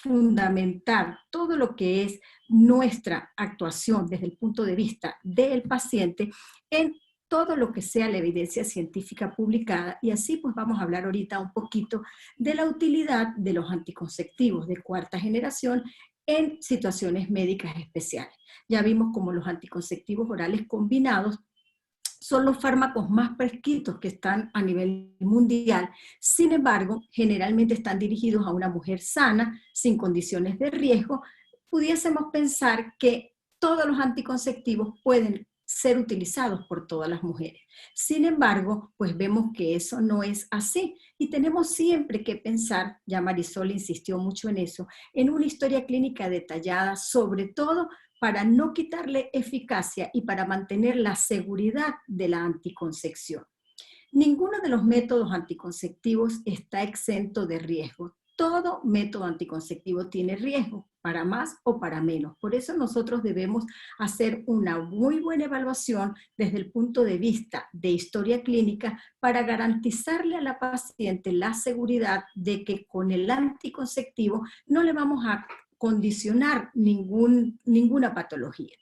fundamentar todo lo que es nuestra actuación desde el punto de vista del paciente en todo lo que sea la evidencia científica publicada, y así pues vamos a hablar ahorita un poquito de la utilidad de los anticonceptivos de cuarta generación en situaciones médicas especiales. Ya vimos como los anticonceptivos orales combinados son los fármacos más prescritos que están a nivel mundial. Sin embargo, generalmente están dirigidos a una mujer sana, sin condiciones de riesgo. Pudiésemos pensar que todos los anticonceptivos pueden ser utilizados por todas las mujeres. Sin embargo, pues vemos que eso no es así y tenemos siempre que pensar, ya Marisol insistió mucho en eso, en una historia clínica detallada, sobre todo para no quitarle eficacia y para mantener la seguridad de la anticoncepción. Ninguno de los métodos anticonceptivos está exento de riesgo. Todo método anticonceptivo tiene riesgo, para más o para menos. Por eso nosotros debemos hacer una muy buena evaluación desde el punto de vista de historia clínica para garantizarle a la paciente la seguridad de que con el anticonceptivo no le vamos a condicionar ninguna patología.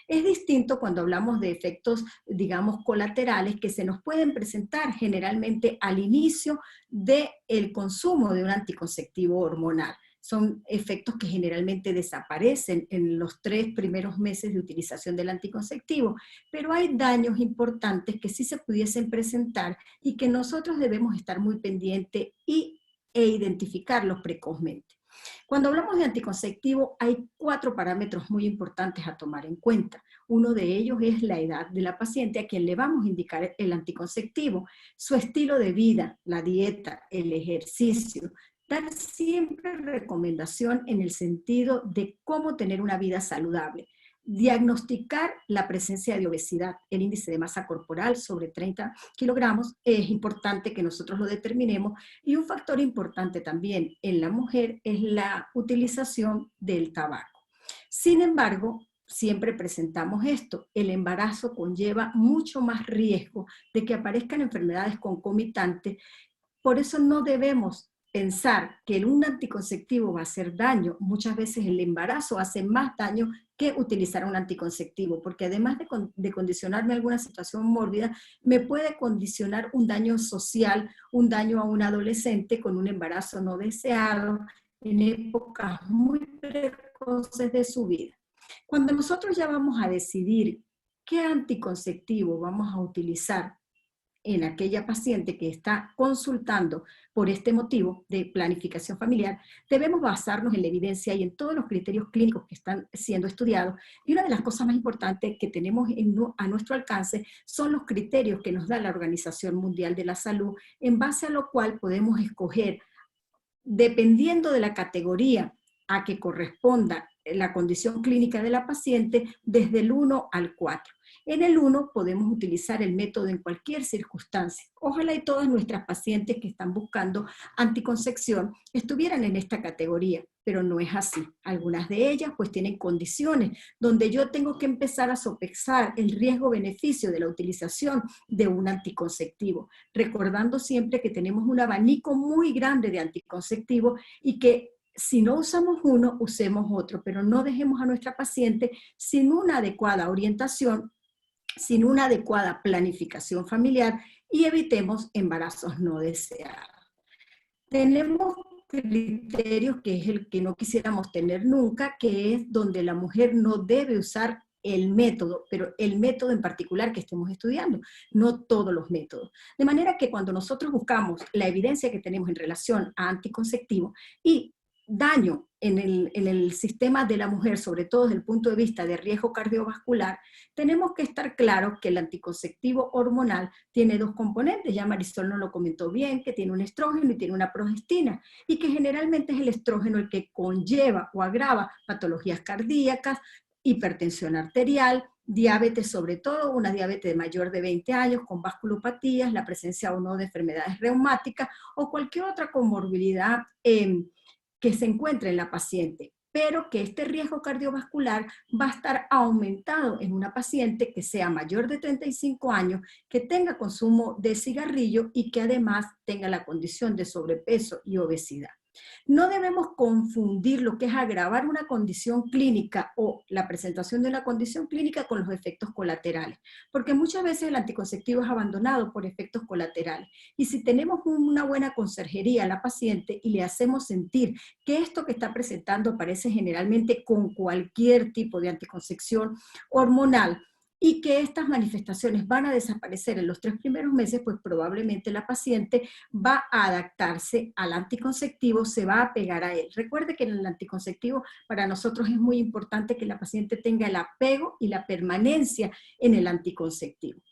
Es distinto cuando hablamos de efectos, digamos, colaterales que se nos pueden presentar generalmente al inicio del consumo de un anticonceptivo hormonal. son efectos que generalmente desaparecen en los 3 primeros meses de utilización del anticonceptivo, pero hay daños importantes que sí se pudiesen presentar y que nosotros debemos estar muy pendientes e identificarlos precozmente. Cuando hablamos de anticonceptivo, hay 4 parámetros muy importantes a tomar en cuenta. Uno de ellos es la edad de la paciente a quien le vamos a indicar el anticonceptivo, su estilo de vida, la dieta, el ejercicio. Dar siempre recomendación en el sentido de cómo tener una vida saludable. Diagnosticar la presencia de obesidad, el índice de masa corporal sobre 30 kilogramos, es importante que nosotros lo determinemos, y un factor importante también en la mujer es la utilización del tabaco. Sin embargo, siempre presentamos esto, el embarazo conlleva mucho más riesgo de que aparezcan enfermedades concomitantes, por eso no debemos pensar que un anticonceptivo va a hacer daño. Muchas veces el embarazo hace más daño que utilizar un anticonceptivo, porque además de condicionarme a alguna situación mórbida, me puede condicionar un daño social, un daño a un adolescente con un embarazo no deseado en épocas muy precoces de su vida. Cuando nosotros ya vamos a decidir qué anticonceptivo vamos a utilizar en aquella paciente que está consultando por este motivo de planificación familiar, debemos basarnos en la evidencia y en todos los criterios clínicos que están siendo estudiados. Y una de las cosas más importantes que tenemos a nuestro alcance son los criterios que nos da la Organización Mundial de la Salud, en base a lo cual podemos escoger, dependiendo de la categoría a que corresponda la condición clínica de la paciente, desde el 1 al 4. En el 1 podemos utilizar el método en cualquier circunstancia. Ojalá y todas nuestras pacientes que están buscando anticoncepción estuvieran en esta categoría, pero no es así. Algunas de ellas pues tienen condiciones donde yo tengo que empezar a sopesar el riesgo-beneficio de la utilización de un anticonceptivo, recordando siempre que tenemos un abanico muy grande de anticonceptivos y que si no usamos uno, usemos otro, pero no dejemos a nuestra paciente sin una adecuada orientación, sin una adecuada planificación familiar, y evitemos embarazos no deseados. Tenemos criterios que es el que no quisiéramos tener nunca, que es donde la mujer no debe usar el método, pero el método en particular que estemos estudiando, no todos los métodos. De manera que cuando nosotros buscamos la evidencia que tenemos en relación a anticonceptivo y daño en el sistema de la mujer, sobre todo desde el punto de vista de riesgo cardiovascular, tenemos que estar claros que el anticonceptivo hormonal tiene 2 componentes, ya Marisol nos lo comentó bien, que tiene un estrógeno y tiene una progestina, y que generalmente es el estrógeno el que conlleva o agrava patologías cardíacas, hipertensión arterial, diabetes, sobre todo una diabetes de mayor de 20 años con vasculopatías, la presencia o no de enfermedades reumáticas o cualquier otra comorbilidad que se encuentre en la paciente, pero que este riesgo cardiovascular va a estar aumentado en una paciente que sea mayor de 35 años, que tenga consumo de cigarrillo y que además tenga la condición de sobrepeso y obesidad. No debemos confundir lo que es agravar una condición clínica o la presentación de una condición clínica con los efectos colaterales, porque muchas veces el anticonceptivo es abandonado por efectos colaterales. Y si tenemos una buena conserjería a la paciente y le hacemos sentir que esto que está presentando aparece generalmente con cualquier tipo de anticoncepción hormonal, y que estas manifestaciones van a desaparecer en los 3 primeros meses, pues probablemente la paciente va a adaptarse al anticonceptivo, se va a pegar a él. Recuerde que en el anticonceptivo para nosotros es muy importante que la paciente tenga el apego y la permanencia en el anticonceptivo.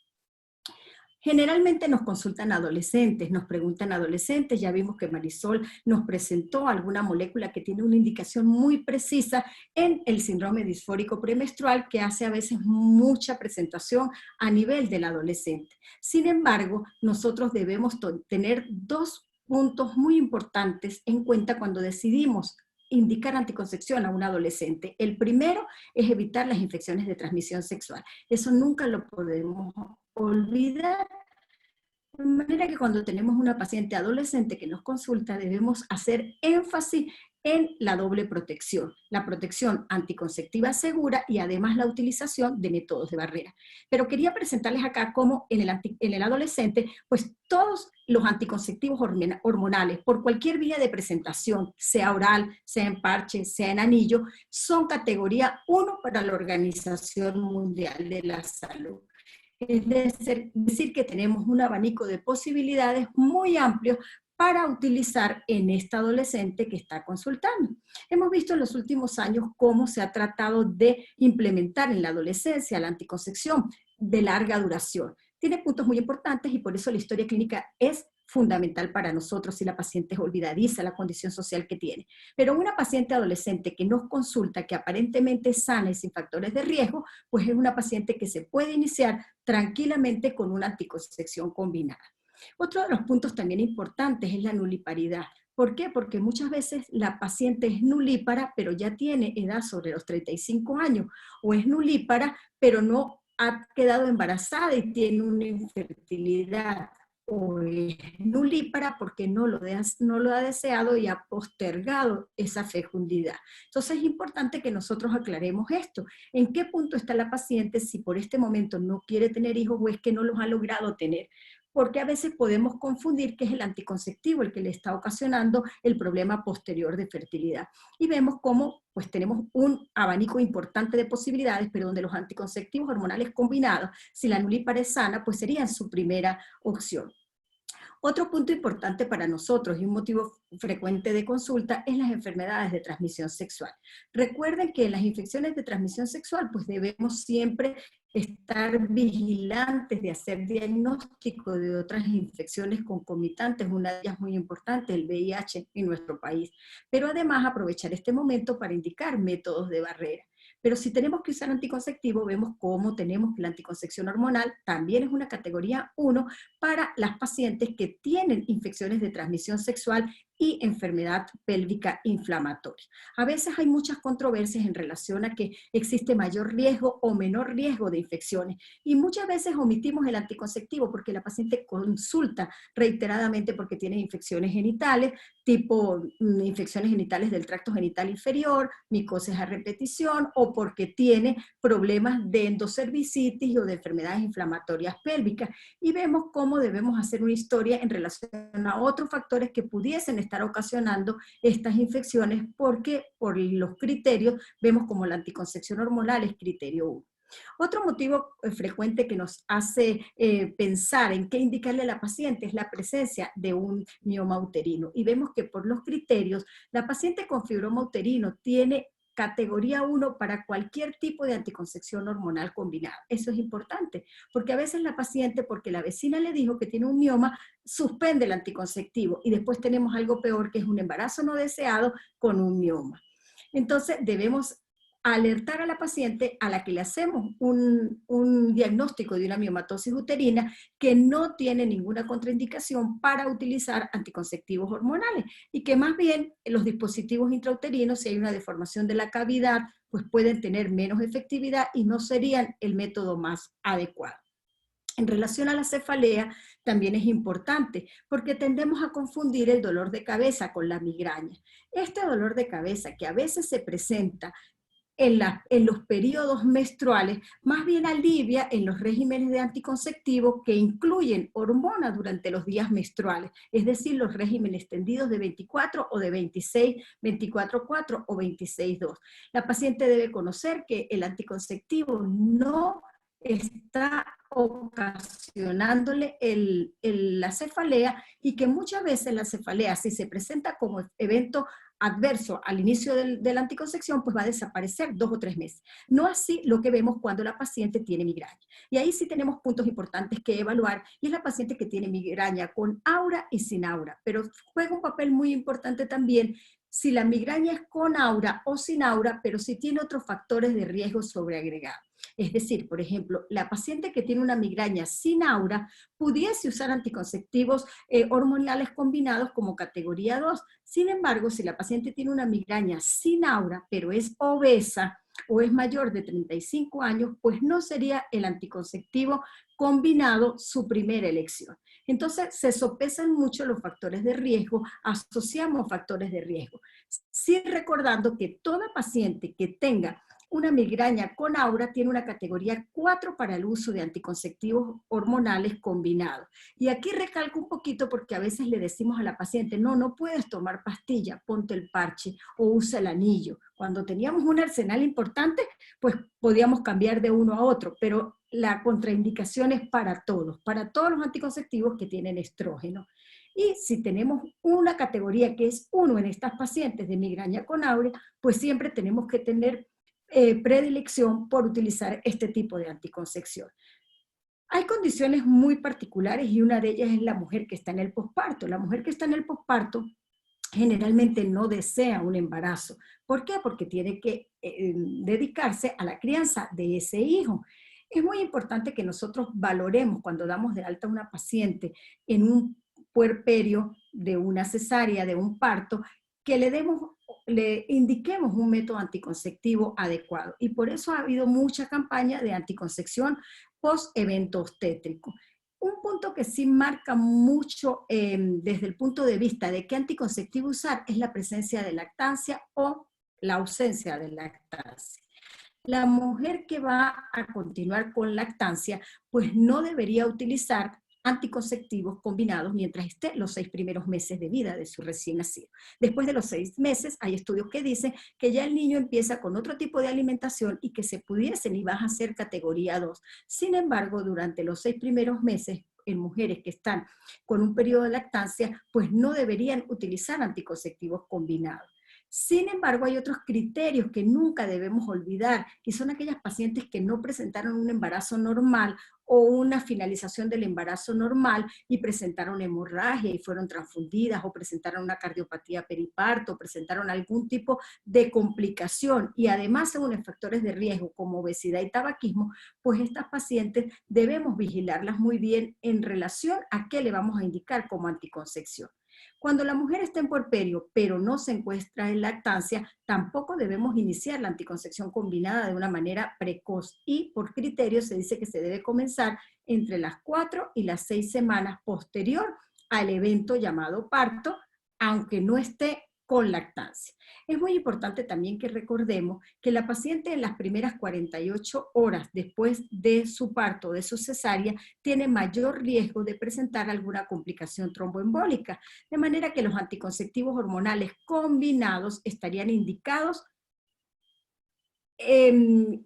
Generalmente nos consultan adolescentes, nos preguntan adolescentes, ya vimos que Marisol nos presentó alguna molécula que tiene una indicación muy precisa en el síndrome disfórico premenstrual que hace a veces mucha presentación a nivel del adolescente. Sin embargo, nosotros debemos tener 2 puntos muy importantes en cuenta cuando decidimos indicar anticoncepción a un adolescente. El primero es evitar las infecciones de transmisión sexual. Eso nunca lo podemos olvidar. De manera que cuando tenemos una paciente adolescente que nos consulta, debemos hacer énfasis en la doble protección, la protección anticonceptiva segura y además la utilización de métodos de barrera. Pero quería presentarles acá cómo en el adolescente, pues todos los anticonceptivos hormonales, por cualquier vía de presentación, sea oral, sea en parche, sea en anillo, son categoría 1 para la Organización Mundial de la Salud. Es decir, que tenemos un abanico de posibilidades muy amplio para utilizar en esta adolescente que está consultando. Hemos visto en los últimos años cómo se ha tratado de implementar en la adolescencia la anticoncepción de larga duración. Tiene puntos muy importantes y por eso la historia clínica es fundamental para nosotros si la paciente es olvidadiza, la condición social que tiene. Pero una paciente adolescente que nos consulta, que aparentemente es sana y sin factores de riesgo, pues es una paciente que se puede iniciar tranquilamente con una anticoncepción combinada. Otro de los puntos también importantes es la nuliparidad. ¿Por qué? Porque muchas veces la paciente es nulípara, pero ya tiene edad sobre los 35 años, o es nulípara, pero no ha quedado embarazada y tiene una infertilidad, o es nulípara porque no lo ha deseado y ha postergado esa fecundidad. Entonces es importante que nosotros aclaremos esto. ¿En qué punto está la paciente si por este momento no quiere tener hijos o es que no los ha logrado tener? Porque a veces podemos confundir que es el anticonceptivo el que le está ocasionando el problema posterior de fertilidad. Y vemos cómo pues tenemos un abanico importante de posibilidades, pero donde los anticonceptivos hormonales combinados, si la nulípara es sana, pues serían su primera opción. Otro punto importante para nosotros y un motivo frecuente de consulta es las enfermedades de transmisión sexual. Recuerden que en las infecciones de transmisión sexual pues debemos siempre estar vigilantes de hacer diagnóstico de otras infecciones concomitantes, una de ellas muy importante, el VIH en nuestro país. Pero además aprovechar este momento para indicar métodos de barrera. Pero si tenemos que usar anticonceptivo, vemos cómo tenemos que la anticoncepción hormonal también es una categoría 1 para las pacientes que tienen infecciones de transmisión sexual y enfermedad pélvica inflamatoria. A veces hay muchas controversias en relación a que existe mayor riesgo o menor riesgo de infecciones y muchas veces omitimos el anticonceptivo porque la paciente consulta reiteradamente porque tiene infecciones genitales, tipo infecciones genitales del tracto genital inferior, micosis a repetición o porque tiene problemas de endocervicitis o de enfermedades inflamatorias pélvicas y vemos cómo debemos hacer una historia en relación a otros factores que pudiesen estar ocasionando estas infecciones porque por los criterios vemos como la anticoncepción hormonal es criterio 1. Otro motivo frecuente que nos hace pensar en qué indicarle a la paciente es la presencia de un mioma uterino. Y vemos que por los criterios, la paciente con fibroma uterino tiene categoría 1 para cualquier tipo de anticoncepción hormonal combinada. Eso es importante, porque a veces la paciente, porque la vecina le dijo que tiene un mioma, suspende el anticonceptivo y después tenemos algo peor que es un embarazo no deseado con un mioma. Entonces debemos alertar a la paciente a la que le hacemos un diagnóstico de una miomatosis uterina que no tiene ninguna contraindicación para utilizar anticonceptivos hormonales y que más bien los dispositivos intrauterinos, si hay una deformación de la cavidad, pues pueden tener menos efectividad y no serían el método más adecuado. En relación a la cefalea, también es importante, porque tendemos a confundir el dolor de cabeza con la migraña. Este dolor de cabeza que a veces se presenta en los periodos menstruales, más bien alivia en los regímenes de anticonceptivo que incluyen hormona durante los días menstruales, es decir, los regímenes extendidos de 24 o de 26, 24-4 o 26-2. La paciente debe conocer que el anticonceptivo no está ocasionándole la cefalea y que muchas veces la cefalea, si se presenta como evento adverso al inicio de la anticoncepción, pues va a desaparecer 2 o 3 meses. No así lo que vemos cuando la paciente tiene migraña. Y ahí sí tenemos puntos importantes que evaluar, y es la paciente que tiene migraña con aura y sin aura, pero juega un papel muy importante también si la migraña es con aura o sin aura, pero si tiene otros factores de riesgo sobreagregado. Es decir, por ejemplo, la paciente que tiene una migraña sin aura pudiese usar anticonceptivos hormonales combinados como categoría 2. Sin embargo, si la paciente tiene una migraña sin aura, pero es obesa, o es mayor de 35 años, pues no sería el anticonceptivo combinado su primera elección. Entonces, se sopesan mucho los factores de riesgo, asociamos factores de riesgo. Sí, recordando que toda paciente que tenga una migraña con aura tiene una categoría 4 para el uso de anticonceptivos hormonales combinados. Y aquí recalco un poquito porque a veces le decimos a la paciente, no puedes tomar pastilla, ponte el parche o usa el anillo. Cuando teníamos un arsenal importante, pues podíamos cambiar de uno a otro, pero la contraindicación es para todos los anticonceptivos que tienen estrógeno. Y si tenemos una categoría que es 1 en estas pacientes de migraña con aura, pues siempre tenemos que tener predilección por utilizar este tipo de anticoncepción. Hay condiciones muy particulares y una de ellas es la mujer que está en el posparto. La mujer que está en el posparto generalmente no desea un embarazo. ¿Por qué? Porque tiene que dedicarse a la crianza de ese hijo. Es muy importante que nosotros valoremos cuando damos de alta a una paciente en un puerperio de una cesárea, de un parto, que le indiquemos un método anticonceptivo adecuado. Y por eso ha habido mucha campaña de anticoncepción post-evento obstétrico. Un punto que sí marca mucho desde el punto de vista de qué anticonceptivo usar es la presencia de lactancia o la ausencia de lactancia. La mujer que va a continuar con lactancia, pues no debería utilizar anticonceptivos combinados mientras esté los 6 primeros meses de vida de su recién nacido. Después de los 6 meses hay estudios que dicen que ya el niño empieza con otro tipo de alimentación y que se pudiesen y vas a ser categoría 2. Sin embargo, durante los 6 primeros meses, en mujeres que están con un periodo de lactancia, pues no deberían utilizar anticonceptivos combinados. Sin embargo, hay otros criterios que nunca debemos olvidar, y son aquellas pacientes que no presentaron un embarazo normal o una finalización del embarazo normal y presentaron hemorragia y fueron transfundidas, o presentaron una cardiopatía periparto, o presentaron algún tipo de complicación, y además según factores de riesgo como obesidad y tabaquismo, pues estas pacientes debemos vigilarlas muy bien en relación a qué le vamos a indicar como anticoncepción. Cuando la mujer está en puerperio, pero no se encuentra en lactancia, tampoco debemos iniciar la anticoncepción combinada de una manera precoz, y por criterio se dice que se debe comenzar entre las 4 y las 6 semanas posterior al evento llamado parto, aunque no esté con lactancia. Es muy importante también que recordemos que la paciente en las primeras 48 horas después de su parto, de su cesárea, tiene mayor riesgo de presentar alguna complicación tromboembólica, de manera que los anticonceptivos hormonales combinados estarían indicados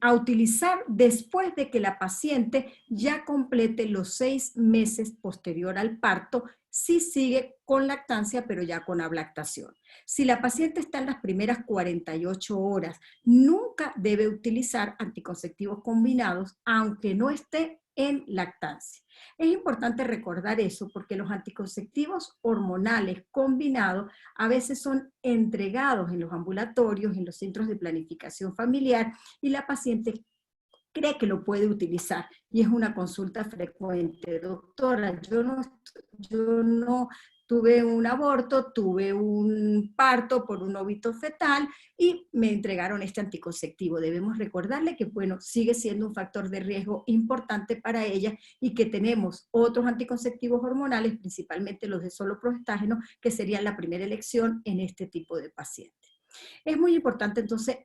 a utilizar después de que la paciente ya complete los 6 meses posterior al parto, si sigue con lactancia, pero ya con ablactación. Si la paciente está en las primeras 48 horas, nunca debe utilizar anticonceptivos combinados, aunque no esté en lactancia. Es importante recordar eso porque los anticonceptivos hormonales combinados a veces son entregados en los ambulatorios, en los centros de planificación familiar, y la paciente cree que lo puede utilizar. Y es una consulta frecuente. Doctora, yo no tuve un aborto, tuve un parto por un óbito fetal y me entregaron este anticonceptivo. Debemos recordarle que, bueno, sigue siendo un factor de riesgo importante para ella y que tenemos otros anticonceptivos hormonales, principalmente los de solo progestágeno, que serían la primera elección en este tipo de pacientes. Es muy importante entonces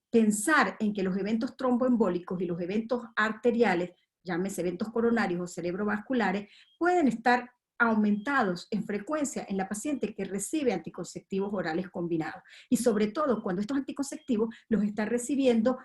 pensar en que los eventos tromboembólicos y los eventos arteriales, llámese eventos coronarios o cerebrovasculares, pueden estar aumentados en frecuencia en la paciente que recibe anticonceptivos orales combinados. Y sobre todo cuando estos anticonceptivos los está recibiendo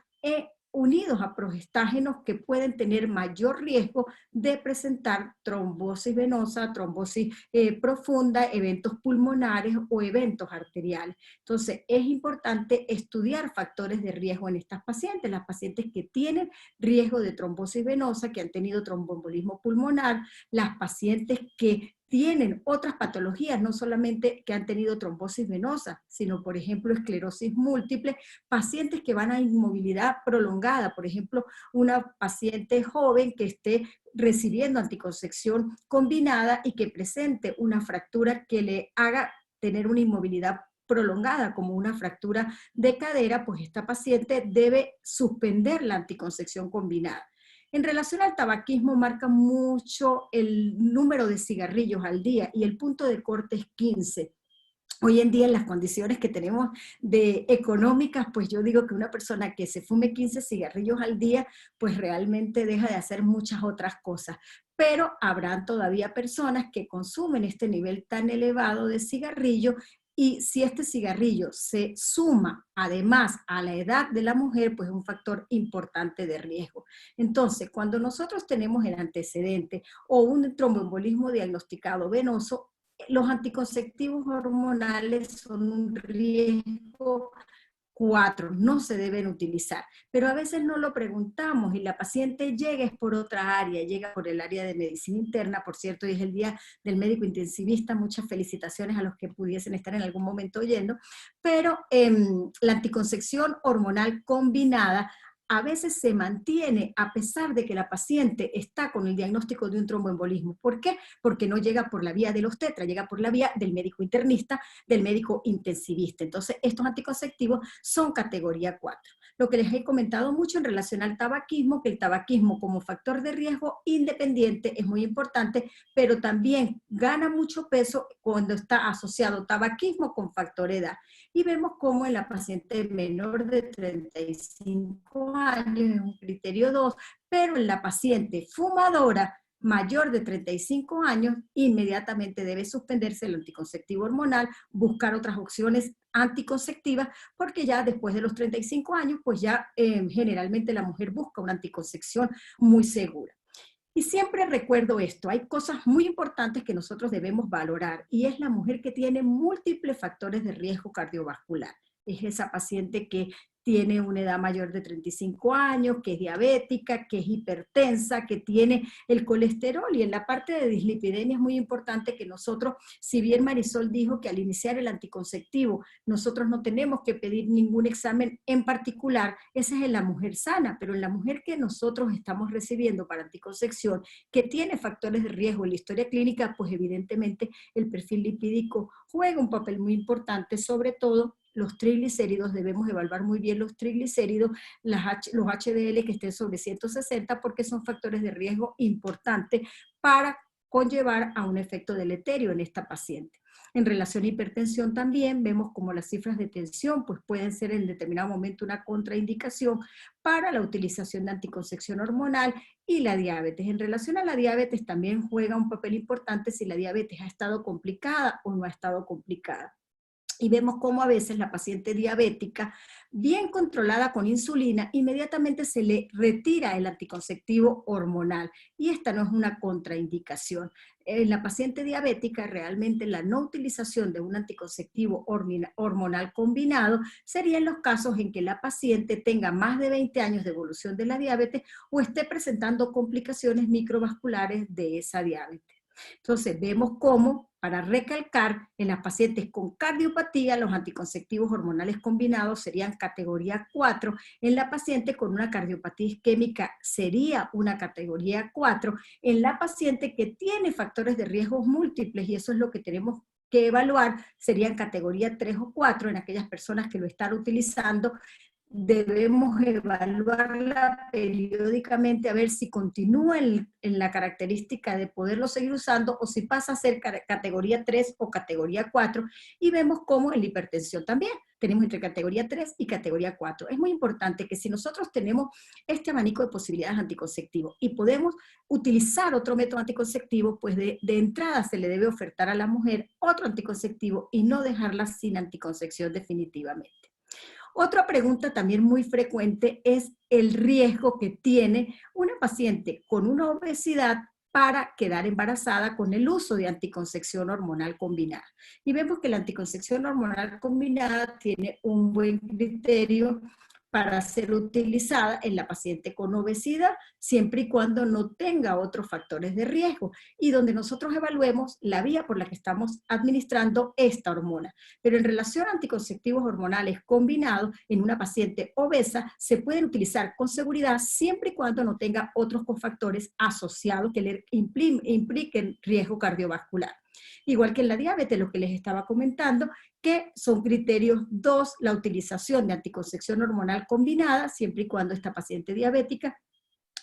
unidos a progestágenos que pueden tener mayor riesgo de presentar trombosis venosa, trombosis profunda, eventos pulmonares o eventos arteriales. Entonces, es importante estudiar factores de riesgo en estas pacientes, las pacientes que tienen riesgo de trombosis venosa, que han tenido tromboembolismo pulmonar, las pacientes que tienen otras patologías, no solamente que han tenido trombosis venosa, sino por ejemplo esclerosis múltiple, pacientes que van a inmovilidad prolongada, por ejemplo una paciente joven que esté recibiendo anticoncepción combinada y que presente una fractura que le haga tener una inmovilidad prolongada como una fractura de cadera, pues esta paciente debe suspender la anticoncepción combinada. En relación al tabaquismo, marca mucho el número de cigarrillos al día y el punto de corte es 15. Hoy en día, en las condiciones que tenemos económicas, pues yo digo que una persona que se fume 15 cigarrillos al día, pues realmente deja de hacer muchas otras cosas. Pero habrán todavía personas que consumen este nivel tan elevado de cigarrillo, y si este cigarrillo se suma además a la edad de la mujer, pues es un factor importante de riesgo. Entonces, cuando nosotros tenemos el antecedente o un tromboembolismo diagnosticado venoso, los anticonceptivos hormonales son un riesgo 4, no se deben utilizar, pero a veces no lo preguntamos y la paciente llega es por otra área, llega por el área de medicina interna. Por cierto, hoy es el día del médico intensivista, muchas felicitaciones a los que pudiesen estar en algún momento oyendo, pero la anticoncepción hormonal combinada a veces se mantiene a pesar de que la paciente está con el diagnóstico de un tromboembolismo. ¿Por qué? Porque no llega por la vía del obstetra, llega por la vía del médico internista, del médico intensivista. Entonces, estos anticonceptivos son categoría 4. Lo que les he comentado mucho en relación al tabaquismo, que el tabaquismo como factor de riesgo independiente es muy importante, pero también gana mucho peso cuando está asociado tabaquismo con factor edad. Y vemos cómo en la paciente menor de 35 años es un criterio 2, pero en la paciente fumadora mayor de 35 años, inmediatamente debe suspenderse el anticonceptivo hormonal, buscar otras opciones anticonceptivas, porque ya después de los 35 años, pues ya generalmente la mujer busca una anticoncepción muy segura. Y siempre recuerdo esto, hay cosas muy importantes que nosotros debemos valorar, y es la mujer que tiene múltiples factores de riesgo cardiovascular. Es esa paciente que tiene una edad mayor de 35 años, que es diabética, que es hipertensa, que tiene el colesterol. Y en la parte de dislipidemia es muy importante que nosotros, si bien Marisol dijo que al iniciar el anticonceptivo nosotros no tenemos que pedir ningún examen en particular, ese es en la mujer sana, pero en la mujer que nosotros estamos recibiendo para anticoncepción, que tiene factores de riesgo en la historia clínica, pues evidentemente el perfil lipídico juega un papel muy importante, sobre todo los triglicéridos. Debemos evaluar muy bien los triglicéridos, los HDL que estén sobre 160, porque son factores de riesgo importantes para conllevar a un efecto deleterio en esta paciente. En relación a hipertensión también vemos como las cifras de tensión pues pueden ser en determinado momento una contraindicación para la utilización de anticoncepción hormonal, y la diabetes. En relación a la diabetes también juega un papel importante si la diabetes ha estado complicada o no ha estado complicada. Y vemos cómo a veces la paciente diabética, bien controlada con insulina, inmediatamente se le retira el anticonceptivo hormonal. Y esta no es una contraindicación. En la paciente diabética, realmente la no utilización de un anticonceptivo hormonal combinado sería en los casos en que la paciente tenga más de 20 años de evolución de la diabetes o esté presentando complicaciones microvasculares de esa diabetes. Entonces vemos cómo, para recalcar, en las pacientes con cardiopatía los anticonceptivos hormonales combinados serían categoría 4, en la paciente con una cardiopatía isquémica sería una categoría 4, en la paciente que tiene factores de riesgos múltiples, y eso es lo que tenemos que evaluar, serían categoría 3 o 4, en aquellas personas que lo están utilizando. Debemos evaluarla periódicamente a ver si continúa en la característica de poderlo seguir usando o si pasa a ser categoría 3 o categoría 4, y vemos cómo en la hipertensión también tenemos entre categoría 3 y categoría 4. Es muy importante que si nosotros tenemos este abanico de posibilidades anticonceptivos y podemos utilizar otro método anticonceptivo, pues de entrada se le debe ofertar a la mujer otro anticonceptivo y no dejarla sin anticoncepción definitivamente. Otra pregunta también muy frecuente es el riesgo que tiene una paciente con una obesidad para quedar embarazada con el uso de anticoncepción hormonal combinada. Y vemos que la anticoncepción hormonal combinada tiene un buen criterio para ser utilizada en la paciente con obesidad. siempre y cuando no tenga otros factores de riesgo, y donde nosotros evaluemos la vía por la que estamos administrando esta hormona. Pero en relación a anticonceptivos hormonales combinados, en una paciente obesa se pueden utilizar con seguridad siempre y cuando no tenga otros cofactores asociados que le impliquen riesgo cardiovascular. Igual que en la diabetes, lo que les estaba comentando, que son criterios 2, la utilización de anticoncepción hormonal combinada, siempre y cuando esta paciente diabética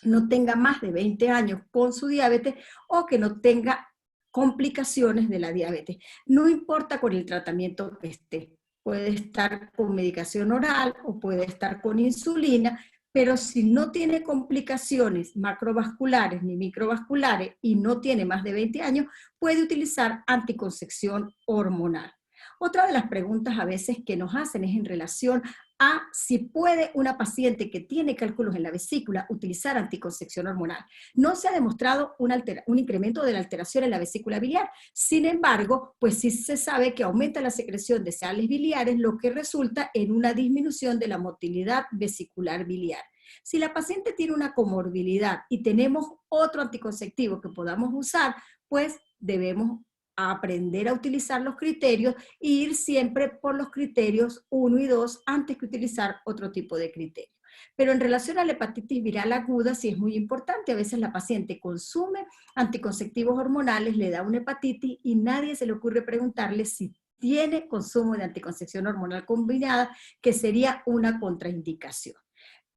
no tenga más de 20 años con su diabetes o que no tenga complicaciones de la diabetes. No importa con el tratamiento que esté, puede estar con medicación oral o puede estar con insulina, pero si no tiene complicaciones macrovasculares ni microvasculares y no tiene más de 20 años, puede utilizar anticoncepción hormonal. Otra de las preguntas a veces que nos hacen es en relación a si puede una paciente que tiene cálculos en la vesícula utilizar anticoncepción hormonal. No se ha demostrado un incremento de la alteración en la vesícula biliar. Sin embargo, pues sí se sabe que aumenta la secreción de sales biliares, lo que resulta en una disminución de la motilidad vesicular biliar. Si la paciente tiene una comorbilidad y tenemos otro anticonceptivo que podamos usar, pues debemos aprender a utilizar los criterios e ir siempre por los criterios 1 y 2 antes que utilizar otro tipo de criterio. Pero en relación a la hepatitis viral aguda sí es muy importante. A veces la paciente consume anticonceptivos hormonales, le da una hepatitis y nadie se le ocurre preguntarle si tiene consumo de anticoncepción hormonal combinada, que sería una contraindicación.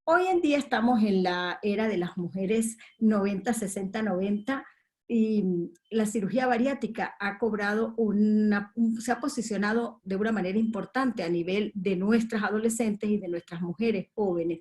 Hoy en día estamos en la era de las mujeres 90, 60, 90, y la cirugía bariátrica ha cobrado se ha posicionado de una manera importante a nivel de nuestras adolescentes y de nuestras mujeres jóvenes.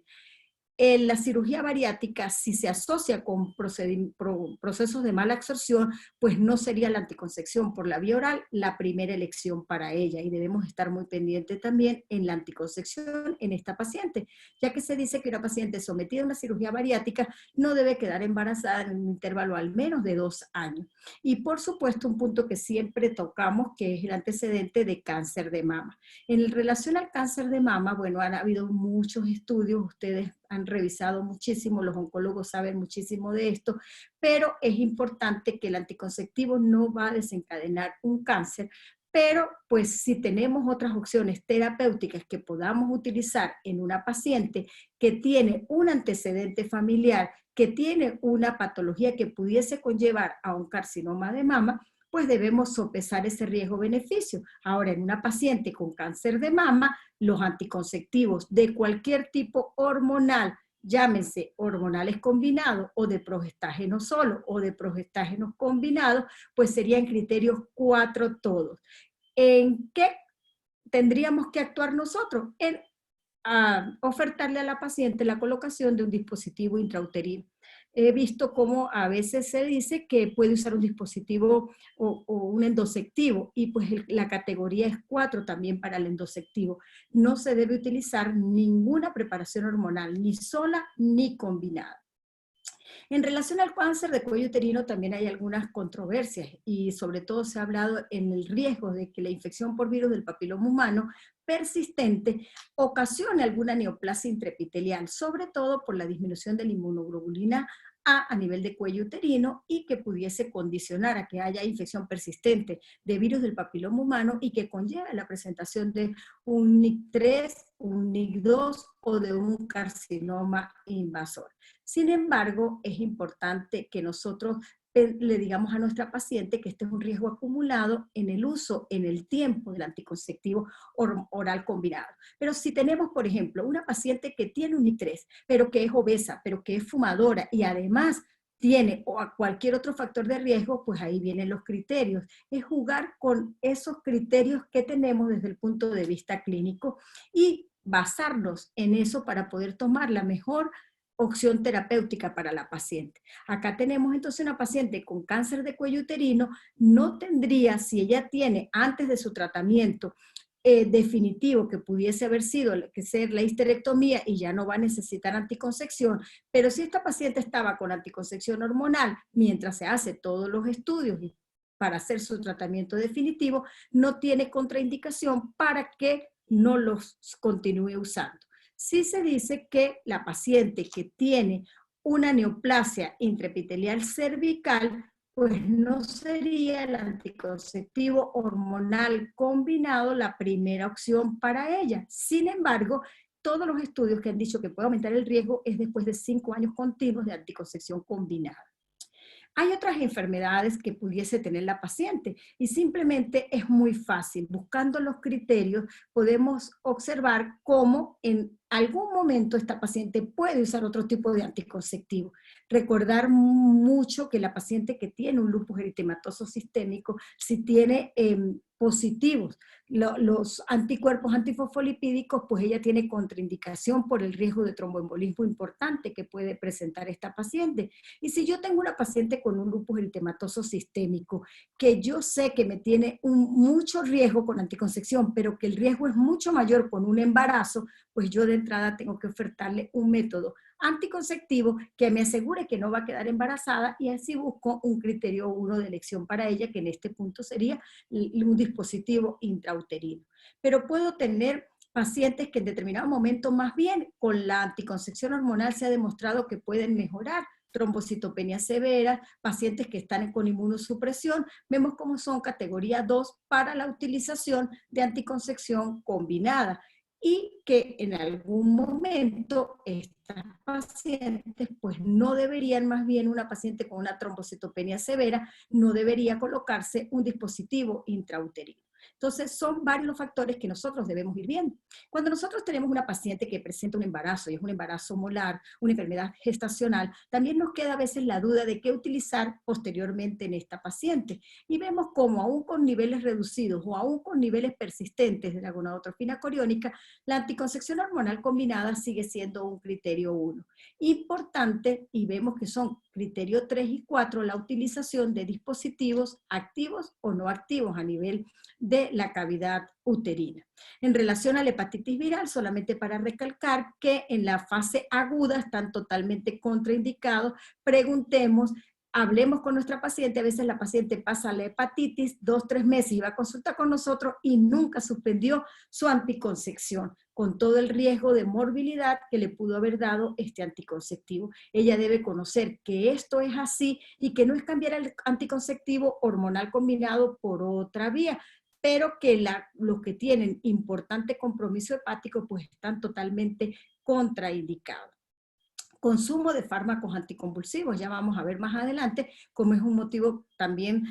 La cirugía bariátrica, si se asocia con procesos de mala absorción, pues no sería la anticoncepción por la vía oral la primera elección para ella, y debemos estar muy pendientes también en la anticoncepción en esta paciente, ya que se dice que una paciente sometida a una cirugía bariátrica no debe quedar embarazada en un intervalo al menos de 2 años. Y por supuesto un punto que siempre tocamos, que es el antecedente de cáncer de mama. En relación al cáncer de mama, bueno, han habido muchos estudios, ustedes han revisado muchísimo, los oncólogos saben muchísimo de esto, pero es importante que el anticonceptivo no va a desencadenar un cáncer, pero pues si tenemos otras opciones terapéuticas que podamos utilizar en una paciente que tiene un antecedente familiar, que tiene una patología que pudiese conllevar a un carcinoma de mama, pues debemos sopesar ese riesgo-beneficio. Ahora, en una paciente con cáncer de mama, los anticonceptivos de cualquier tipo hormonal, llámense hormonales combinados o de progestágenos solo o de progestágenos combinados, pues serían criterios 4 todos. ¿En qué tendríamos que actuar nosotros? En ofertarle a la paciente la colocación de un dispositivo intrauterino. He visto cómo a veces se dice que puede usar un dispositivo o un endosectivo, y pues la categoría es 4 también para el endosectivo. No se debe utilizar ninguna preparación hormonal, ni sola ni combinada. En relación al cáncer de cuello uterino también hay algunas controversias, y sobre todo se ha hablado en el riesgo de que la infección por virus del papiloma humano persistente ocasione alguna neoplasia intraepitelial, sobre todo por la disminución de la inmunoglobulina A nivel de cuello uterino, y que pudiese condicionar a que haya infección persistente de virus del papiloma humano y que conlleve la presentación de un NIC3, un NIC2 o de un carcinoma invasor. Sin embargo, es importante que nosotros le digamos a nuestra paciente que este es un riesgo acumulado en el uso, en el tiempo del anticonceptivo oral combinado. Pero si tenemos, por ejemplo, una paciente que tiene un NIC3, pero que es obesa, pero que es fumadora y además tiene cualquier otro factor de riesgo, pues ahí vienen los criterios. Es jugar con esos criterios que tenemos desde el punto de vista clínico y basarnos en eso para poder tomar la mejor opción terapéutica para la paciente. Acá tenemos entonces una paciente con cáncer de cuello uterino, no tendría, si ella tiene antes de su tratamiento definitivo, que pudiese haber sido que ser la histerectomía y ya no va a necesitar anticoncepción, pero si esta paciente estaba con anticoncepción hormonal mientras se hace todos los estudios para hacer su tratamiento definitivo, no tiene contraindicación para que no los continúe usando. Sí se dice que la paciente que tiene una neoplasia intraepitelial cervical, pues no sería el anticonceptivo hormonal combinado la primera opción para ella. Sin embargo, todos los estudios que han dicho que puede aumentar el riesgo es después de 5 años continuos de anticoncepción combinada. Hay otras enfermedades que pudiese tener la paciente y simplemente es muy fácil. Buscando los criterios podemos observar cómo en algún momento esta paciente puede usar otro tipo de anticonceptivo. Recordar mucho que la paciente que tiene un lupus eritematoso sistémico, si tiene positivos los anticuerpos antifosfolipídicos, pues ella tiene contraindicación por el riesgo de tromboembolismo importante que puede presentar esta paciente. Y si yo tengo una paciente con un lupus eritematoso sistémico, que yo sé que me tiene mucho riesgo con anticoncepción, pero que el riesgo es mucho mayor con un embarazo, pues yo de entrada tengo que ofertarle un método anticonceptivo que me asegure que no va a quedar embarazada, y así busco un criterio 1 de elección para ella, que en este punto sería un dispositivo intrauterino. Pero puedo tener pacientes que en determinado momento, más bien con la anticoncepción hormonal se ha demostrado que pueden mejorar trombocitopenia severa, pacientes que están con inmunosupresión. Vemos cómo son categoría 2 para la utilización de anticoncepción combinada, y que en algún momento estas pacientes pues no deberían, más bien una paciente con una trombocitopenia severa, no debería colocarse un dispositivo intrauterino. Entonces son varios los factores que nosotros debemos ir viendo. Cuando nosotros tenemos una paciente que presenta un embarazo, y es un embarazo molar, una enfermedad gestacional, también nos queda a veces la duda de qué utilizar posteriormente en esta paciente. Y vemos cómo aún con niveles reducidos o aún con niveles persistentes de la gonadotrofina coriónica, la anticoncepción hormonal combinada sigue siendo un criterio 1. Importante, y vemos que son criterio 3 y 4, la utilización de dispositivos activos o no activos a nivel de la cavidad uterina. En relación a la hepatitis viral, solamente para recalcar que en la fase aguda están totalmente contraindicados. Preguntemos, hablemos con nuestra paciente. A veces la paciente pasa la hepatitis 2, 3 meses y va a consultar con nosotros y nunca suspendió su anticoncepción, con todo el riesgo de morbilidad que le pudo haber dado este anticonceptivo. Ella debe conocer que esto es así y que no es cambiar el anticonceptivo hormonal combinado por otra vía, pero que los que tienen importante compromiso hepático pues están totalmente contraindicados. Consumo de fármacos anticonvulsivos, ya vamos a ver más adelante cómo es un motivo también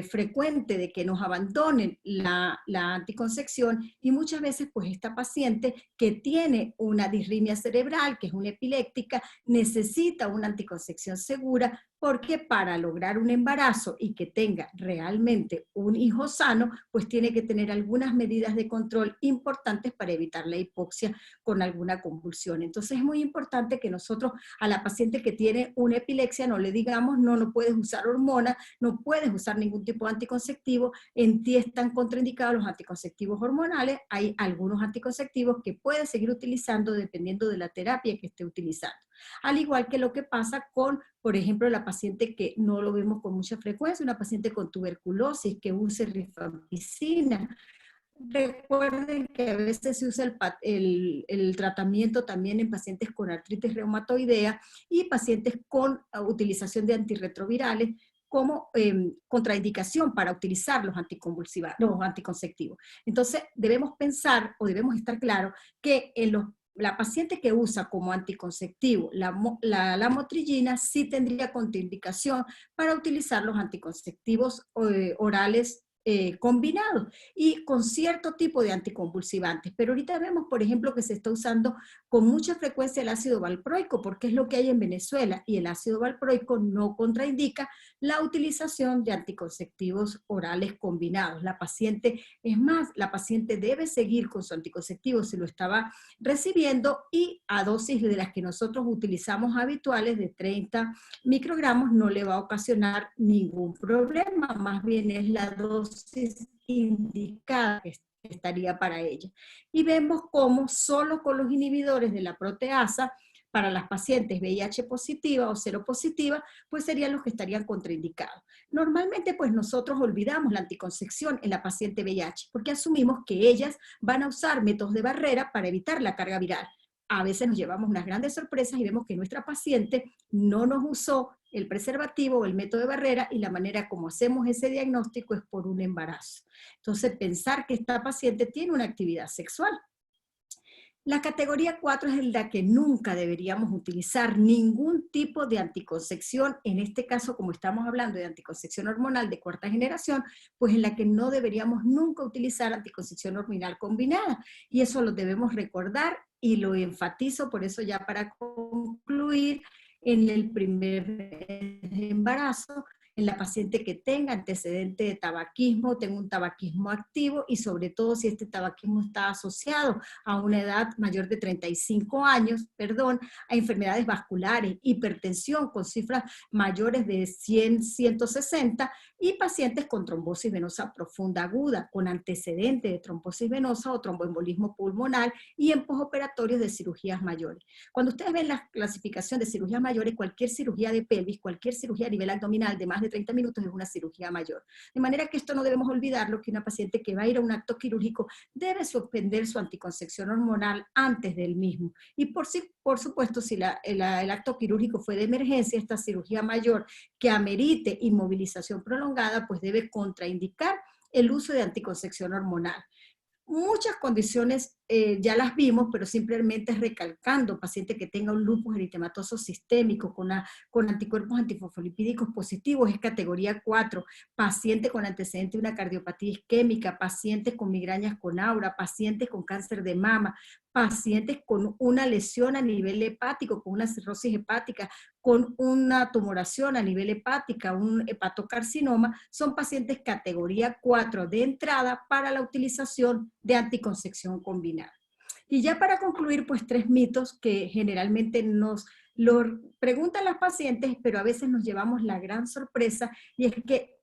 frecuente de que nos abandonen la anticoncepción, y muchas veces pues esta paciente que tiene una disritmia cerebral, que es una epiléptica, necesita una anticoncepción segura, porque para lograr un embarazo y que tenga realmente un hijo sano, pues tiene que tener algunas medidas de control importantes para evitar la hipoxia con alguna convulsión. Entonces es muy importante que nosotros a la paciente que tiene una epilepsia no le digamos, no puedes usar hormonas, no puedes usar ningún tipo de anticonceptivo, en ti están contraindicados los anticonceptivos hormonales. Hay algunos anticonceptivos que puedes seguir utilizando dependiendo de la terapia que esté utilizando. Al igual que lo que pasa con, por ejemplo, la paciente que no lo vemos con mucha frecuencia, una paciente con tuberculosis que use rifampicina. Recuerden que a veces se usa el tratamiento también en pacientes con artritis reumatoidea y pacientes con utilización de antirretrovirales como contraindicación para utilizar los anticonceptivos. Entonces debemos pensar o debemos estar claros que la paciente que usa como anticonceptivo la lamotrigina sí tendría contraindicación para utilizar los anticonceptivos orales combinados y con cierto tipo de anticonvulsivantes. Pero ahorita vemos, por ejemplo, que se está usando con mucha frecuencia el ácido valproico, porque es lo que hay en Venezuela, y el ácido valproico no contraindica la utilización de anticonceptivos orales combinados. La paciente, es más, la paciente debe seguir con su anticonceptivo si lo estaba recibiendo, y a dosis de las que nosotros utilizamos habituales de 30 microgramos no le va a ocasionar ningún problema, más bien es la dosis indicada que estaría para ella. Y vemos cómo solo con los inhibidores de la proteasa para las pacientes VIH positiva o seropositiva, pues serían los que estarían contraindicados. Normalmente pues nosotros olvidamos la anticoncepción en la paciente VIH porque asumimos que ellas van a usar métodos de barrera para evitar la carga viral. a veces nos llevamos unas grandes sorpresas y vemos que nuestra paciente no nos usó el preservativo o el método de barrera y la manera como hacemos ese diagnóstico es por un embarazo. Entonces, pensar que esta paciente tiene una actividad sexual. La categoría 4 es la que nunca deberíamos utilizar ningún tipo de anticoncepción, en este caso, como estamos hablando de anticoncepción hormonal de cuarta generación, pues en la que no deberíamos nunca utilizar anticoncepción hormonal combinada. Y eso lo debemos recordar y lo enfatizo, por eso ya para concluir, en el primer mes de embarazo, en la paciente que tenga antecedente de tabaquismo, tenga un tabaquismo activo y sobre todo si este tabaquismo está asociado a una edad mayor de 35 años, a enfermedades vasculares, hipertensión con cifras mayores de 100, 160 y pacientes con trombosis venosa profunda aguda, con antecedente de trombosis venosa o tromboembolismo pulmonar y en posoperatorios de cirugías mayores. Cuando ustedes ven la clasificación de cirugías mayores, cualquier cirugía de pelvis, cualquier cirugía a nivel abdominal de más de 30 minutos es una cirugía mayor. De manera que esto no debemos olvidarlo, que una paciente que va a ir a un acto quirúrgico debe suspender su anticoncepción hormonal antes del mismo. Y por supuesto, si el acto quirúrgico fue de emergencia, esta cirugía mayor que amerite inmovilización prolongada, pues debe contraindicar el uso de anticoncepción hormonal. Muchas condiciones ya las vimos, pero simplemente recalcando, paciente que tenga un lupus eritematoso sistémico con anticuerpos antifosfolipídicos positivos es categoría 4, paciente con antecedente de una cardiopatía isquémica, pacientes con migrañas con aura, pacientes con cáncer de mama, pacientes con una lesión a nivel hepático, con una cirrosis hepática, con una tumoración a nivel hepática, un hepatocarcinoma, son pacientes categoría 4 de entrada para la utilización de anticoncepción combinada. Y ya para concluir, pues 3 mitos que generalmente nos lo preguntan las pacientes, pero a veces nos llevamos la gran sorpresa, y es que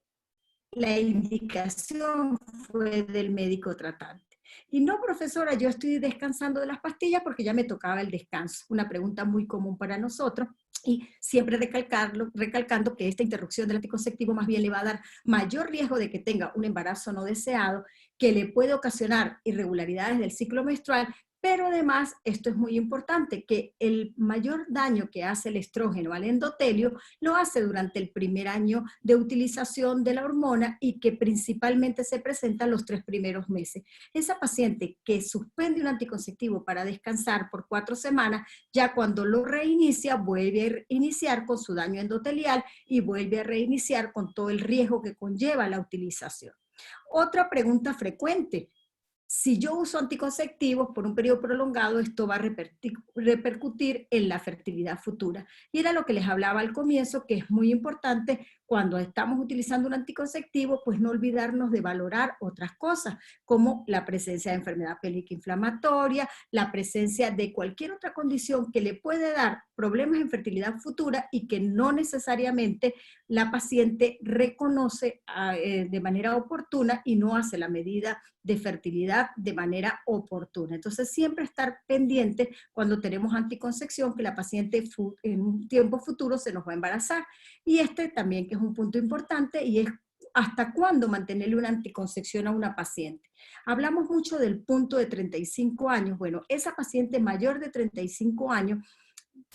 la indicación fue del médico tratante. Y no, profesora, yo estoy descansando de las pastillas porque ya me tocaba el descanso. Una pregunta muy común para nosotros. Y siempre recalcando que esta interrupción del anticonceptivo más bien le va a dar mayor riesgo de que tenga un embarazo no deseado, que le puede ocasionar irregularidades del ciclo menstrual, pero además, esto es muy importante, que el mayor daño que hace el estrógeno al endotelio lo hace durante el primer año de utilización de la hormona y que principalmente se presenta en los 3 primeros meses. Esa paciente que suspende un anticonceptivo para descansar por 4 semanas, ya cuando lo reinicia, vuelve a iniciar con su daño endotelial y vuelve a reiniciar con todo el riesgo que conlleva la utilización. Otra pregunta frecuente: si yo uso anticonceptivos por un periodo prolongado, esto va a repercutir en la fertilidad futura. Y era lo que les hablaba al comienzo, que es muy importante cuando estamos utilizando un anticonceptivo, pues no olvidarnos de valorar otras cosas, como la presencia de enfermedad pélvica inflamatoria, la presencia de cualquier otra condición que le puede dar problemas en fertilidad futura y que no necesariamente la paciente reconoce de manera oportuna y no hace la medida de fertilidad de manera oportuna. Entonces, siempre estar pendiente cuando tenemos anticoncepción que la paciente en un tiempo futuro se nos va a embarazar. Y este también, que es un punto importante, y es hasta cuándo mantenerle una anticoncepción a una paciente. Hablamos mucho del punto de 35 años. Bueno, esa paciente mayor de 35 años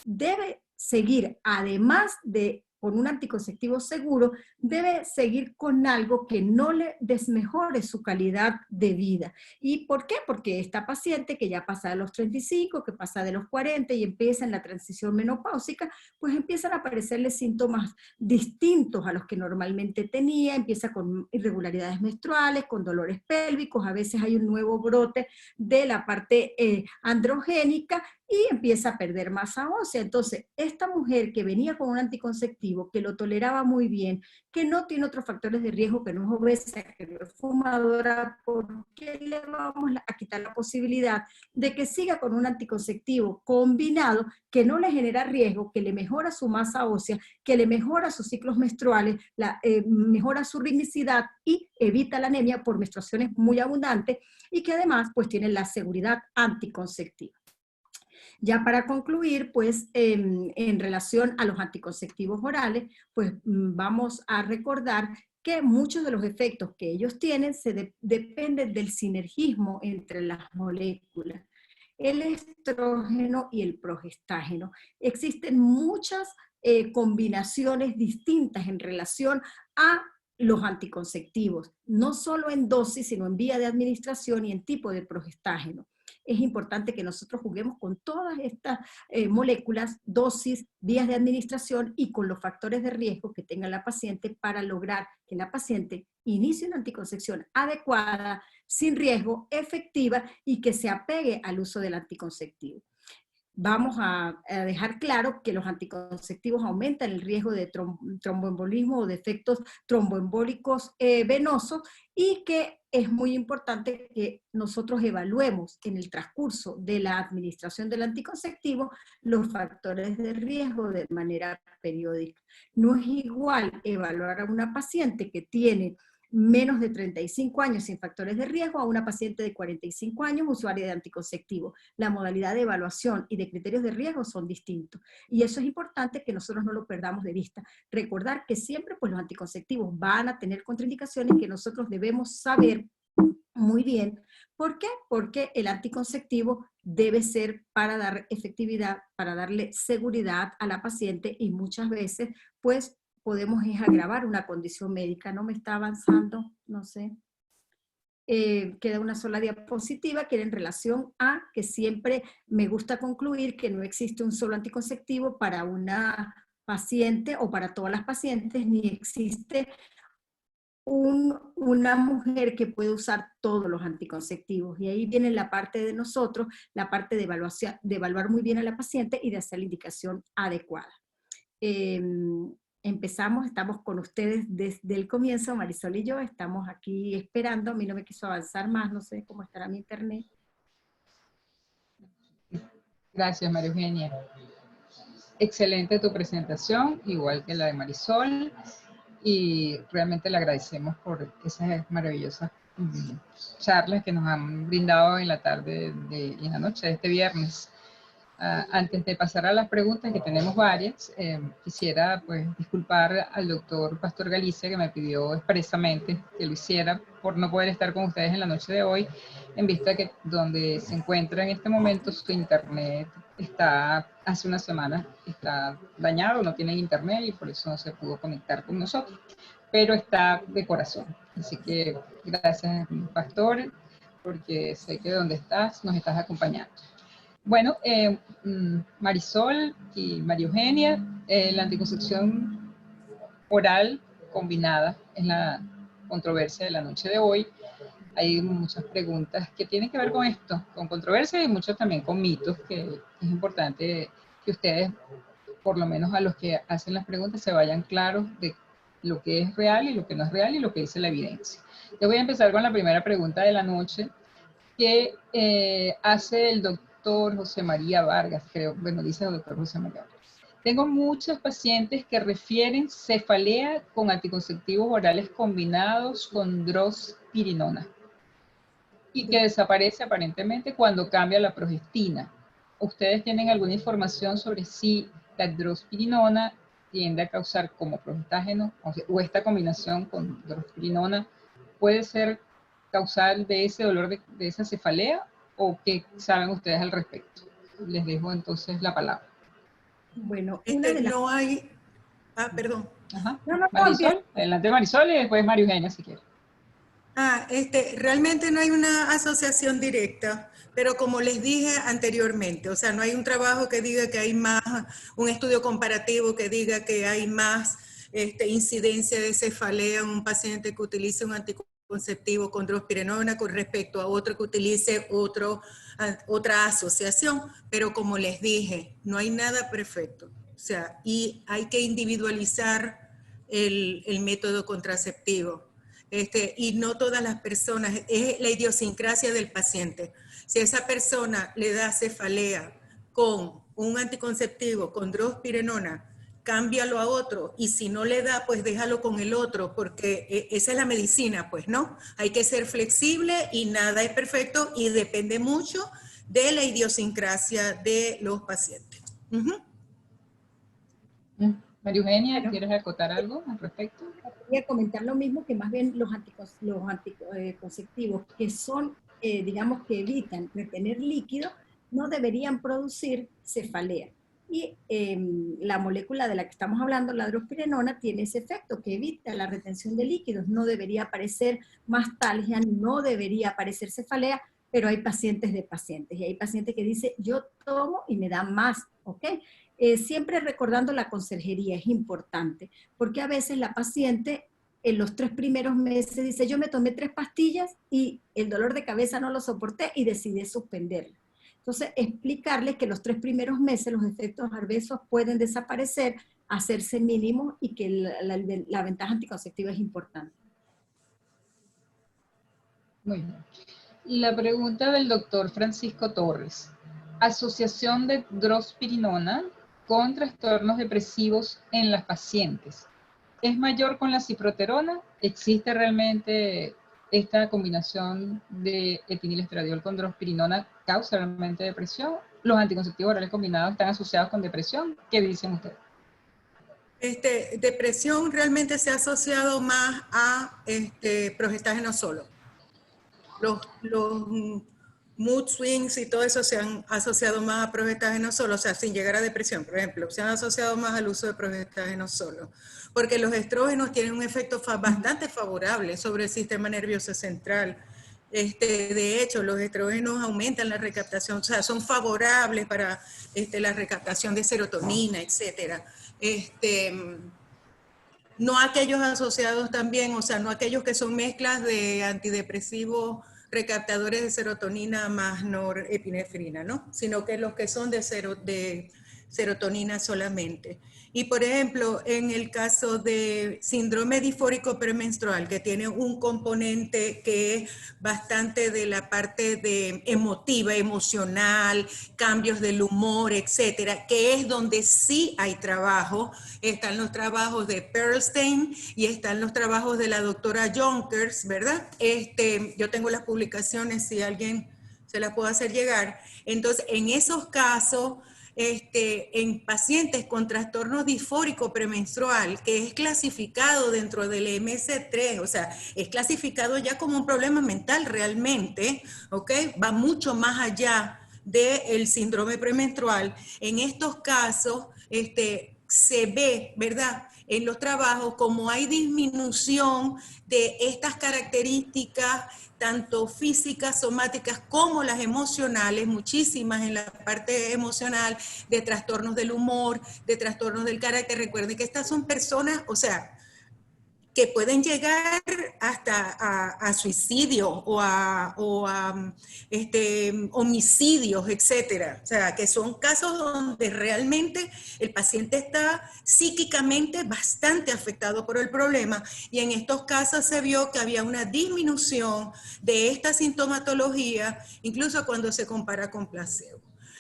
debe seguir, además de con un anticonceptivo seguro, debe seguir con algo que no le desmejore su calidad de vida. ¿Y por qué? Porque esta paciente que ya pasa de los 35, que pasa de los 40 y empieza en la transición menopáusica, pues empiezan a aparecerle síntomas distintos a los que normalmente tenía, empieza con irregularidades menstruales, con dolores pélvicos, a veces hay un nuevo brote de la parte androgénica y empieza a perder masa ósea. Entonces, esta mujer que venía con un anticonceptivo, que lo toleraba muy bien, que no tiene otros factores de riesgo, que no es obesa, que no es fumadora, ¿por qué le vamos a quitar la posibilidad de que siga con un anticonceptivo combinado que no le genera riesgo, que le mejora su masa ósea, que le mejora sus ciclos menstruales, mejora su ritmicidad y evita la anemia por menstruaciones muy abundantes, y que además pues tiene la seguridad anticonceptiva? Ya para concluir, pues en relación a los anticonceptivos orales, pues vamos a recordar que muchos de los efectos que ellos tienen dependen del sinergismo entre las moléculas. el estrógeno y el progestágeno. Existen muchas combinaciones distintas en relación a los anticonceptivos, no solo en dosis, sino en vía de administración y en tipo de progestágeno. Es importante que nosotros juguemos con todas estas moléculas, dosis, vías de administración y con los factores de riesgo que tenga la paciente para lograr que la paciente inicie una anticoncepción adecuada, sin riesgo, efectiva y que se apegue al uso del anticonceptivo. Vamos a dejar claro que los anticonceptivos aumentan el riesgo de tromboembolismo o de efectos tromboembólicos venosos y que es muy importante que nosotros evaluemos en el transcurso de la administración del anticonceptivo los factores de riesgo de manera periódica. No es igual evaluar a una paciente que tiene menos de 35 años sin factores de riesgo a una paciente de 45 años usuaria de anticonceptivo. La modalidad de evaluación y de criterios de riesgo son distintos. Y eso es importante que nosotros no lo perdamos de vista. Recordar que siempre pues, los anticonceptivos van a tener contraindicaciones que nosotros debemos saber muy bien. ¿Por qué? Porque el anticonceptivo debe ser para dar efectividad, para darle seguridad a la paciente y muchas veces pues podemos agravar una condición médica. No me está avanzando, no sé. Queda una sola diapositiva que era en relación a que siempre me gusta concluir que no existe un solo anticonceptivo para una paciente o para todas las pacientes, ni existe una mujer que puede usar todos los anticonceptivos. Y ahí viene la parte de nosotros, la parte de evaluar muy bien a la paciente y de hacer la indicación adecuada. Empezamos, estamos con ustedes desde el comienzo, Marisol y yo, estamos aquí esperando, a mí no me quiso avanzar más, no sé cómo estará mi internet. Gracias, María Eugenia. Excelente tu presentación, igual que la de Marisol, y realmente le agradecemos por esas maravillosas charlas que nos han brindado en la tarde y en la noche de este viernes. Antes de pasar a las preguntas, que tenemos varias, quisiera pues disculpar al doctor Pastor Galicia, que me pidió expresamente que lo hiciera por no poder estar con ustedes en la noche de hoy, en vista que donde se encuentra en este momento su internet está, hace una semana, está dañado, no tiene internet y por eso no se pudo conectar con nosotros, pero está de corazón. Así que gracias, Pastor, porque sé que donde estás, nos estás acompañando. Bueno, Marisol y María Eugenia, la anticoncepción oral combinada es la controversia de la noche de hoy. Hay muchas preguntas que tienen que ver con esto, con controversia y muchos también con mitos, que es importante que ustedes, por lo menos a los que hacen las preguntas, se vayan claros de lo que es real y lo que no es real y lo que dice la evidencia. Yo voy a empezar con la primera pregunta de la noche, que hace el doctor José María Vargas, creo, bueno, dice el doctor José María Vargas. Tengo muchos pacientes que refieren cefalea con anticonceptivos orales combinados con drospirinona y que desaparece aparentemente cuando cambia la progestina. ¿Ustedes tienen alguna información sobre si la drospirinona tiende a causar como progestágeno o esta combinación con drospirinona puede ser causal de ese dolor de esa cefalea? ¿O qué saben ustedes al respecto? Les dejo entonces la palabra. Bueno, una de las... No hay... Ah, perdón. Ajá. Marisol, adelante Marisol y después María Eugenia si quiere. Realmente no hay una asociación directa, pero como les dije anteriormente, o sea, no hay un trabajo que diga que hay más, un estudio comparativo que diga que hay más incidencia de cefalea en un paciente que utilice un anticonceptivo con drospirenona con respecto a otro que utilice otra asociación, pero como les dije, no hay nada perfecto, o sea, y hay que individualizar el método contraceptivo. Y no todas las personas, es la idiosincrasia del paciente. Si esa persona le da cefalea con un anticonceptivo, con drospirenona, cámbialo a otro, y si no le da, pues déjalo con el otro, porque esa es la medicina, pues, ¿no? Hay que ser flexible y nada es perfecto y depende mucho de la idiosincrasia de los pacientes. María Eugenia, ¿quieres acotar algo al respecto? Quería comentar lo mismo, que más bien los anticonceptivos que son, digamos, que evitan retener líquido, no deberían producir cefalea. Y la molécula de la que estamos hablando, la drospirenona, tiene ese efecto que evita la retención de líquidos. No debería aparecer mastalgia, no debería aparecer cefalea, pero hay pacientes de pacientes. Y hay pacientes que dicen, yo tomo y me da más, ¿ok? Siempre recordando la conserjería es importante, porque a veces la paciente en los 3 primeros meses dice, yo me tomé 3 pastillas y el dolor de cabeza no lo soporté y decidí suspenderla. Entonces, explicarles que los 3 primeros meses los efectos adversos pueden desaparecer, hacerse mínimos y que la ventaja anticonceptiva es importante. Muy bien. La pregunta del doctor Francisco Torres. Asociación de drospirenona con trastornos depresivos en las pacientes. ¿Es mayor con la ciproterona? ¿Existe realmente esta combinación de etinilestradiol con drospirenona causa realmente depresión? ¿Los anticonceptivos orales combinados están asociados con depresión? ¿Qué dicen ustedes? Depresión realmente se ha asociado más a progestágeno solo. Los mood swings y todo eso se han asociado más a progestágeno solo, o sea, sin llegar a depresión, por ejemplo, se han asociado más al uso de progestágeno solo, porque los estrógenos tienen un efecto bastante favorable sobre el sistema nervioso central. De hecho, los estrógenos aumentan la recaptación, o sea, son favorables para la recaptación de serotonina, etcétera. No aquellos asociados también, o sea, no aquellos que son mezclas de antidepresivos recaptadores de serotonina más norepinefrina, ¿no? Sino que los que son de serotonina solamente. Y por ejemplo, en el caso de síndrome disfórico premenstrual, que tiene un componente que es bastante de la parte de emotiva, emocional, cambios del humor, etcétera, que es donde sí hay trabajo. Están los trabajos de Perlstein y están los trabajos de la doctora Jonkers, ¿verdad? Yo tengo las publicaciones, si alguien se las puede hacer llegar. Entonces, en esos casos, en pacientes con trastorno disfórico premenstrual, que es clasificado dentro del MS3, o sea, es clasificado ya como un problema mental realmente, ¿ok? Va mucho más allá del síndrome premenstrual. En estos casos, se ve, ¿verdad?, en los trabajos como hay disminución de estas características tanto físicas, somáticas, como las emocionales, muchísimas en la parte emocional, de trastornos del humor, de trastornos del carácter. Recuerden que estas son personas, o sea, que pueden llegar hasta a suicidio o a homicidios, etcétera. O sea, que son casos donde realmente el paciente está psíquicamente bastante afectado por el problema, y en estos casos se vio que había una disminución de esta sintomatología, incluso cuando se compara con placebo.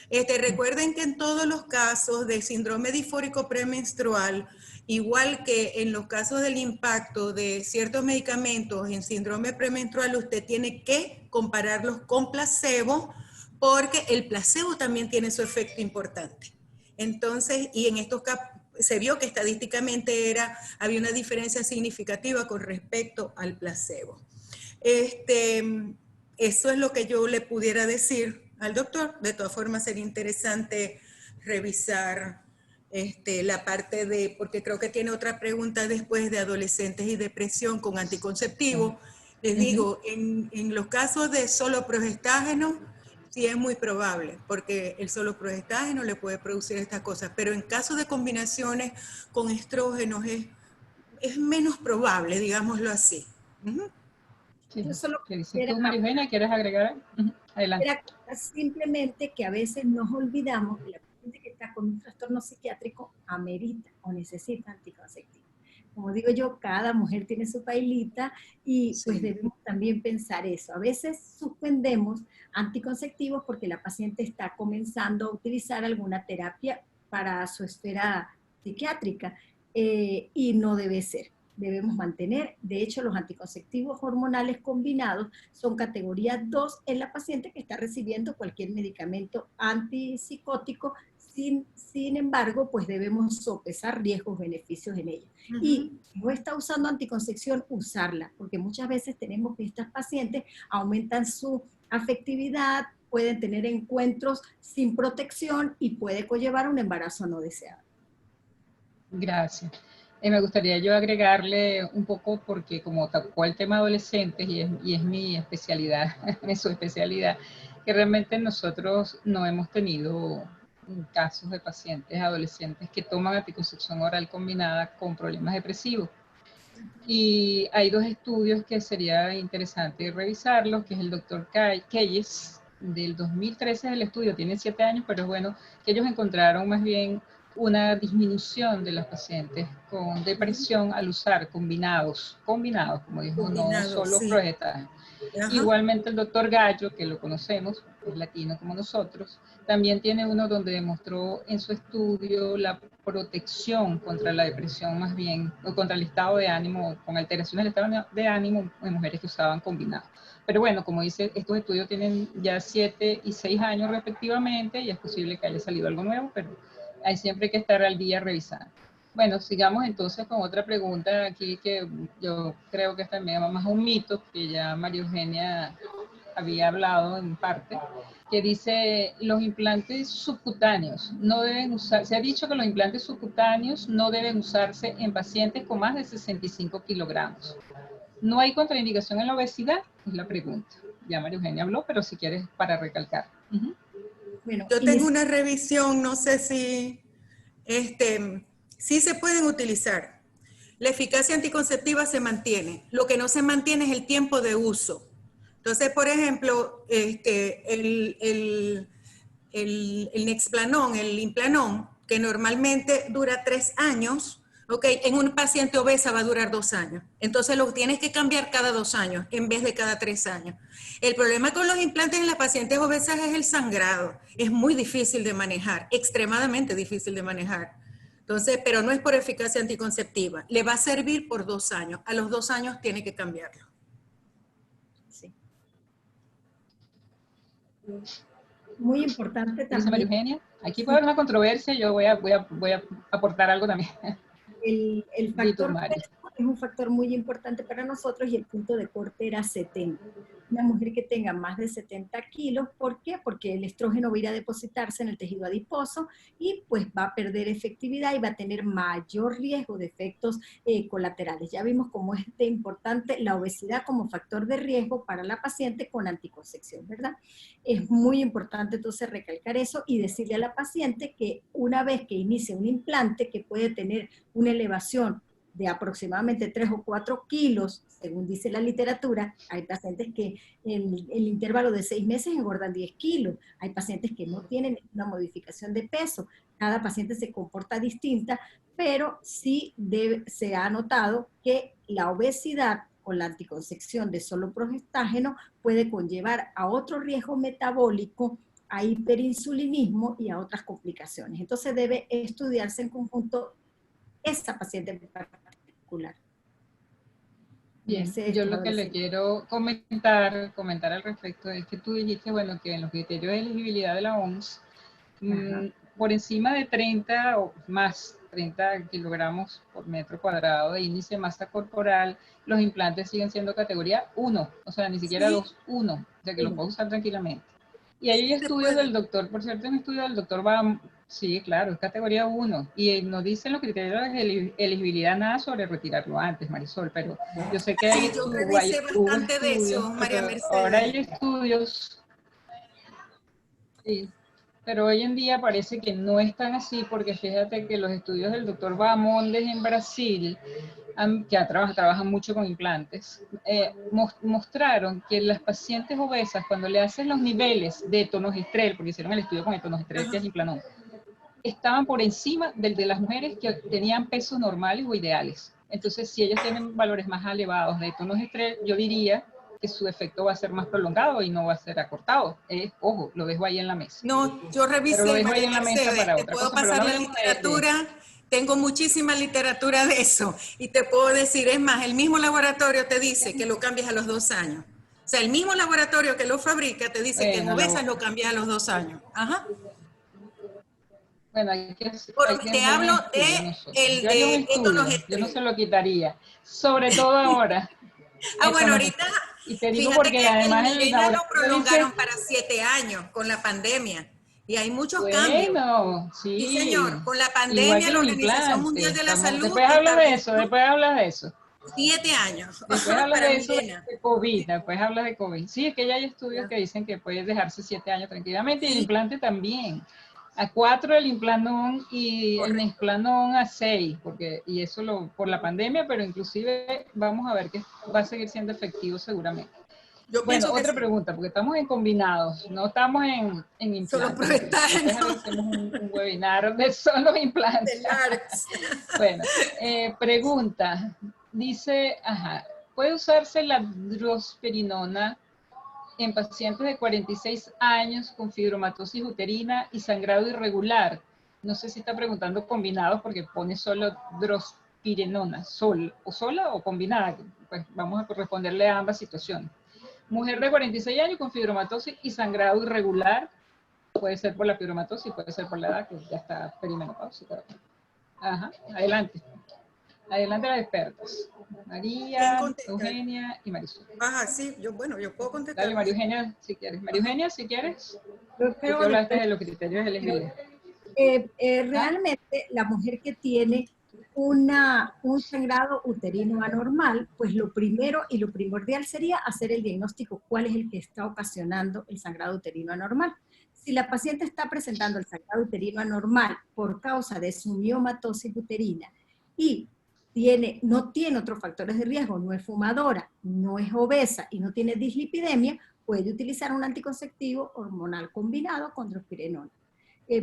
Recuerden que en todos los casos de síndrome disfórico premenstrual, igual que en los casos del impacto de ciertos medicamentos en síndrome premenstrual, usted tiene que compararlos con placebo, porque el placebo también tiene su efecto importante. Entonces, y en estos casos se vio que estadísticamente había una diferencia significativa con respecto al placebo. Eso es lo que yo le pudiera decir al doctor. De todas formas, sería interesante revisar la parte de, porque creo que tiene otra pregunta después de adolescentes y depresión con anticonceptivos. Les digo, en los casos de solo progestágeno, sí es muy probable, porque el solo progestágeno le puede producir estas cosas, pero en caso de combinaciones con estrógenos es menos probable, digámoslo así. Sí. Yo solo ¿Qué dices tú, María Eugenia? ¿Quieres agregar? Adelante. Era simplemente que a veces nos olvidamos que la paciente que está con un trastorno psiquiátrico amerita o necesita anticonceptivos. Como digo yo, cada mujer tiene su pailita y Sí. pues debemos también pensar eso. A veces suspendemos anticonceptivos porque la paciente está comenzando a utilizar alguna terapia para su esfera psiquiátrica y no debe ser. Debemos mantener, de hecho, los anticonceptivos hormonales combinados son categoría 2 en la paciente que está recibiendo cualquier medicamento antipsicótico. Sin embargo, pues debemos sopesar riesgos, beneficios en ella. Y si no está usando anticoncepción, usarla, porque muchas veces tenemos que estas pacientes aumentan su afectividad, pueden tener encuentros sin protección y puede conllevar un embarazo no deseado. Gracias. Me gustaría yo agregarle un poco, porque como tocó el tema adolescentes y es mi especialidad, es su especialidad, que realmente nosotros no hemos tenido casos de pacientes adolescentes que toman anticoncepción oral combinada con problemas depresivos. Y hay dos estudios que sería interesante revisarlos, que es el doctor Keyes, del 2013 es el estudio, tiene 7 años, pero es bueno que ellos encontraron más bien una disminución de los pacientes con depresión al usar combinados, como dijo, no solo sí. progestaje. Igualmente el doctor Gallo, que lo conocemos, es latino como nosotros, también tiene uno donde demostró en su estudio la protección contra la depresión más bien, o contra el estado de ánimo, con alteraciones del estado de ánimo en mujeres que usaban combinados. Pero bueno, como dice, estos estudios tienen ya 7 y 6 años respectivamente y es posible que haya salido algo nuevo, pero hay siempre que estar al día revisando. Bueno, sigamos entonces con otra pregunta aquí que yo creo que es también más un mito, que ya María Eugenia había hablado en parte, que dice, los implantes subcutáneos no deben usar, se ha dicho que los implantes subcutáneos no deben usarse en pacientes con más de 65 kilogramos. ¿No hay contraindicación en la obesidad? Es la pregunta. Ya María Eugenia habló, pero si quieres para recalcar. Bueno, yo tengo una revisión, no sé si sí se pueden utilizar. La eficacia anticonceptiva se mantiene. Lo que no se mantiene es el tiempo de uso. Entonces, por ejemplo, el Nexplanon, el Implanon, que normalmente dura 3 años, okay, en un paciente obesa va a durar 2 años. Entonces lo tienes que cambiar cada 2 años en vez de cada 3 años. El problema con los implantes en las pacientes obesas es el sangrado. Es muy difícil de manejar, extremadamente difícil de manejar. Entonces, pero no es por eficacia anticonceptiva. Le va a servir por 2 años. A los 2 años tiene que cambiarlo. Sí. Muy importante Dice María también. Eugenia, aquí puede haber una controversia, yo voy a aportar algo también. El factor peso es un factor muy importante para nosotros y el punto de corte era 70. Una mujer que tenga más de 70 kilos, ¿por qué? Porque el estrógeno va a ir a depositarse en el tejido adiposo y pues va a perder efectividad y va a tener mayor riesgo de efectos colaterales. Ya vimos cómo es de importante la obesidad como factor de riesgo para la paciente con anticoncepción, ¿verdad? Es muy importante entonces recalcar eso y decirle a la paciente que una vez que inicie un implante que puede tener una elevación de aproximadamente 3 o 4 kilos, según dice la literatura, hay pacientes que en el intervalo de 6 meses engordan 10 kilos, hay pacientes que no tienen una modificación de peso, cada paciente se comporta distinta, pero sí se ha notado que la obesidad con la anticoncepción de solo progestágeno puede conllevar a otro riesgo metabólico, a hiperinsulinismo y a otras complicaciones. Entonces debe estudiarse en conjunto esa paciente en particular. Bien, yo lo que le quiero comentar al respecto es que tú dijiste, bueno, que en los criterios de elegibilidad de la OMS, por encima de 30 o más, 30 kilogramos por metro cuadrado de índice de masa corporal, los implantes siguen siendo categoría 1, o sea, ni siquiera 2, 1, o sea que lo puedo usar tranquilamente. Y hay estudios del doctor, por cierto, un estudio del doctor sí, claro, es categoría 1, y nos dicen los criterios de elegibilidad nada sobre retirarlo antes, Marisol, pero yo sé que hay, yo revisé bastante de eso, María Mercedes. Ahora hay estudios, sí, pero hoy en día parece que no es tan así, porque fíjate que los estudios del doctor Bahamondes en Brasil, que trabajan mucho con implantes, mostraron que las pacientes obesas, cuando le hacen los niveles de etonogestrel, porque hicieron el estudio con etonogestrel, que es Implanon, estaban por encima del de las mujeres que tenían pesos normales o ideales. Entonces, si ellas tienen valores más elevados de etonogestrel, yo diría que su efecto va a ser más prolongado y no va a ser acortado. Ojo, lo dejo ahí en la mesa. No, yo revisé, pero lo dejo ahí en la mesa para te otra puedo cosa, pasar la literatura, tengo muchísima literatura de eso, y te puedo decir, es más, el mismo laboratorio te dice que lo cambias a los 2 años. O sea, el mismo laboratorio que lo fabrica te dice que en obesas lo cambias a los 2 años. Ajá. Bueno, hay que te hablo de yo no se lo quitaría, sobre todo ahora. Bueno, ahorita Y te digo Fíjate porque que además el el Mirena lo laboratorio prolongaron dice, para 7 años con la pandemia. Y hay muchos cambios. bueno, Sí, sí, señor. Con la igual pandemia, que la los Organización Mundial implantes. de la Salud Después hablas de eso, estableció después hablas de eso. 7 años Después hablas para de eso Mirena. de COVID, después hablas de COVID. Sí, es que ya hay estudios que dicen que puedes dejarse 7 años tranquilamente y el Sí. implante también. A 4 el implanon y el Correcto. Nexplanon a 6, porque, y eso por la pandemia, pero inclusive vamos a ver que va a seguir siendo efectivo seguramente. Yo Bueno, pienso que otra sí. pregunta, porque estamos en combinados, no estamos en implantes. Solo proyectar, Después ¿no? hacemos un webinar de solo implantes. De LARX. Bueno, pregunta, dice, ¿puede usarse la drospirenona en pacientes de 46 años con fibromatosis uterina y sangrado irregular? No sé si está preguntando combinados porque pone solo drospirenona, o sola o combinada. Pues vamos a responderle a ambas situaciones. Mujer de 46 años con fibromatosis y sangrado irregular, puede ser por la fibromatosis, puede ser por la edad, que ya está perimenopáusica. Adelante. Adelante las expertas. ¿Quién María, contesta? Eugenia y Marisol. Sí, yo puedo contestar. Dale, María Eugenia, si quieres. María Eugenia, si quieres. Pero Tú que hablaste de los criterios de elegibilidad. realmente la mujer que tiene un sangrado uterino anormal, pues lo primero y lo primordial sería hacer el diagnóstico, cuál es el que está ocasionando el sangrado uterino anormal. Si la paciente está presentando el sangrado uterino anormal por causa de su miomatosis uterina y no tiene otros factores de riesgo, no es fumadora, no es obesa y no tiene dislipidemia, puede utilizar un anticonceptivo hormonal combinado con drospirenona.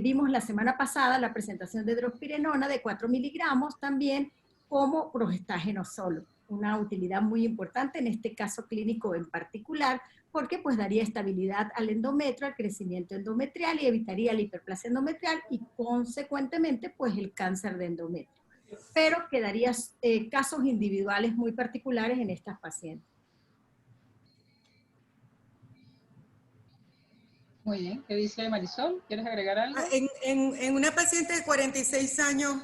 Vimos la semana pasada la presentación de drospirenona de 4 miligramos también como progestágeno solo. Una utilidad muy importante en este caso clínico en particular, porque pues daría estabilidad al endometrio, al crecimiento endometrial y evitaría la hiperplasia endometrial y consecuentemente pues el cáncer de endometrio. Pero quedaría casos individuales muy particulares en estas pacientes. Muy bien. ¿Qué dice Marisol? ¿Quieres agregar algo? En una paciente de 46 años,